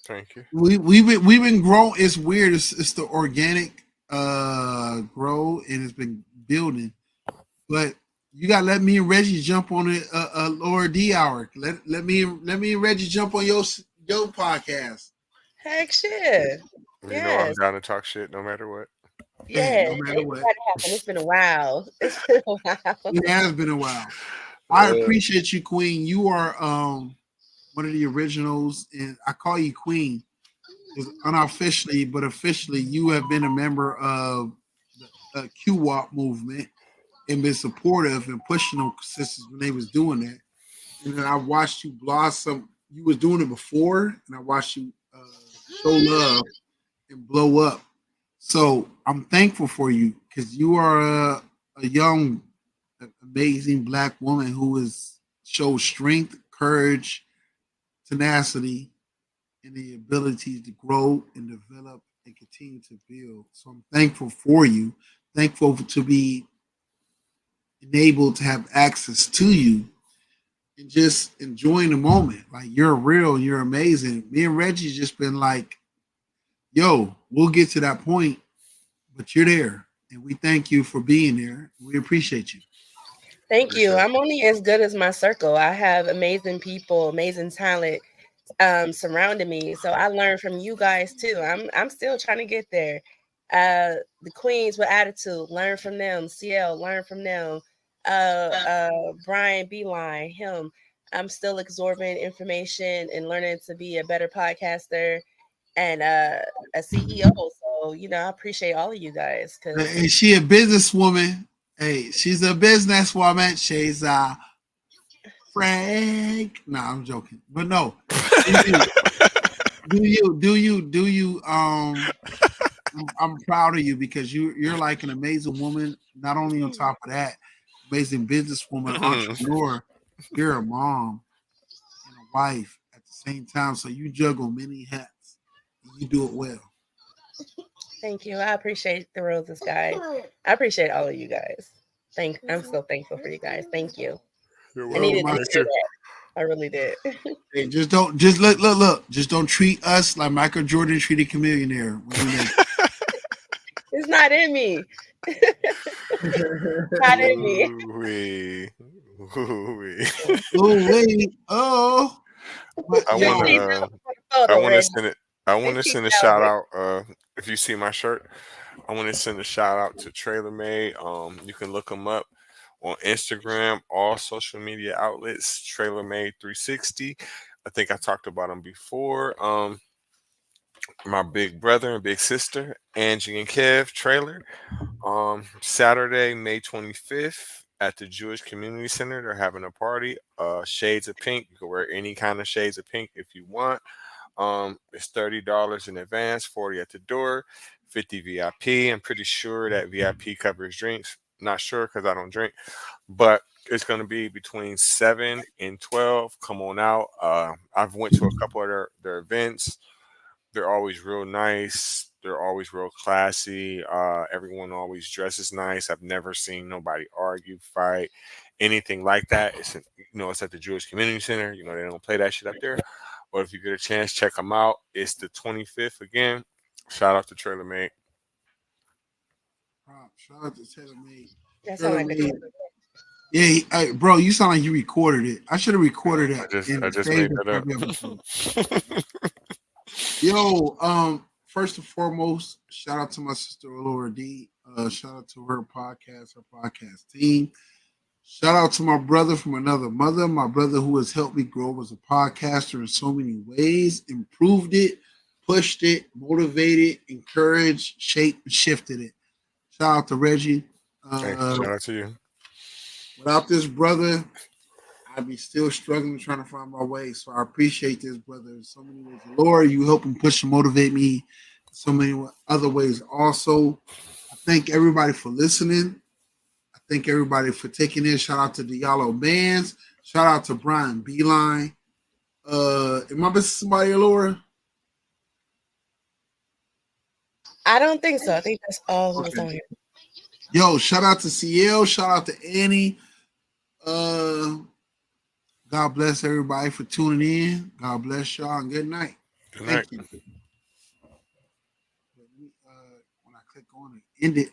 Thank you. We've been growing. It's weird. It's the organic grow and it's been building. But you got to let me and Reggie jump on it. Laura D hour. Let me and Reggie jump on your podcast. Heck shit. You know I'm Yes. down to talk shit no matter what. Yeah, no Yes. matter It what. gotta happen. It's been a while. It's been a while. It has been a while. I appreciate you, Queen. You are one of the originals, and I call you Queen because unofficially, but officially, you have been a member of the QWOP movement and been supportive and pushing those sisters when they was doing that. And then I watched you blossom. You was doing it before, and I watched you show love and blow up. So I'm thankful for you because you are a young, amazing black woman who is shows strength, courage, tenacity, and the ability to grow and develop and continue to build. So I'm thankful for you. Thankful to be enabled to have access to you and just enjoying the moment. Like you're real, you're amazing. Me and Reggie just been like, yo, we'll get to that point, but you're there. And we thank you for being there. We appreciate you. Thank you. Appreciate I'm only as good as my circle. I have amazing people, amazing talent surrounding me. So I learn from you guys too. I'm still trying to get there. The queens with attitude, learn from them. CL, learn from them. Brian Beeline, him. I'm still absorbing information and learning to be a better podcaster and a CEO. So, I appreciate all of you guys because And she a businesswoman. Hey, she's a businesswoman. She's Frank. No, I'm joking. But no. Do you I'm proud of you because you're like an amazing woman. Not only on top of that, amazing businesswoman, entrepreneur. You're a mom and a wife at the same time. So you juggle many hats. And you do it well. thank you. I appreciate the roses, guys. I appreciate all of you guys. I'm so thankful for you guys. Thank you. You're I Yo, needed welcome. to my, Me hear too. that. I really did. hey, just look. Just don't treat us like Michael Jordan treated Chameleonaire when he made It's not in me. Not in me. Ooh-wee. Ooh-wee. Oh wait, oh, but I Just wanna yo, keep uh that photo, I wanna Reggie. send it. I want Just to keep send a that shout one. out. If you see my shirt, I want to send a shout out to Trailer Made. You can look them up on Instagram, all social media outlets. Trailer Made 360. I think I talked about them before. My big brother and big sister, Angie and Kev Trailer. Saturday, May 25th at the Jewish Community Center. They're having a party. Shades of pink. You can wear any kind of shades of pink if you want. It's $30 in advance, 40 at the door, 50 VIP. I'm pretty sure that VIP covers drinks. Not sure because I don't drink, but it's going to be between 7 and 12. Come on out. I've went to a couple of their events. They're always real nice. They're always real classy. Everyone always dresses nice. I've never seen nobody argue, fight, anything like that. It's at the Jewish Community Center. They don't play that shit up there. But if you get a chance, check them out. It's the 25th again. Shout out to Trailer Mate. shout out to Taylor Made. That sounds Taylor like a Made. Yeah, bro, you sound like you recorded it. I should have recorded I it just and I just saved made it that for up. every episode. Yo, first and foremost, shout out to my sister Laura D. Shout out to her podcast team. Shout out to my brother from another mother, my brother who has helped me grow as a podcaster in so many ways, improved it, pushed it, motivated, encouraged, shaped, and shifted it. Shout out to Reggie. Hey, Uh, shout out to you. without this brother, I'd be still struggling trying to find my way. So I appreciate this, brother, in so many ways. Laura, you help and push and motivate me in so many other ways. Also, I thank everybody for listening. I thank everybody for taking in. Shout out to the Yellow Bands. Shout out to Brian Beeline. Am I missing somebody, Laura? I don't think so. I think that's all who was Okay. on here. Yo, shout out to CL. Shout out to Annie. God bless everybody for tuning in. God bless y'all and good night. Good night. Thank you. When I click on it, end it.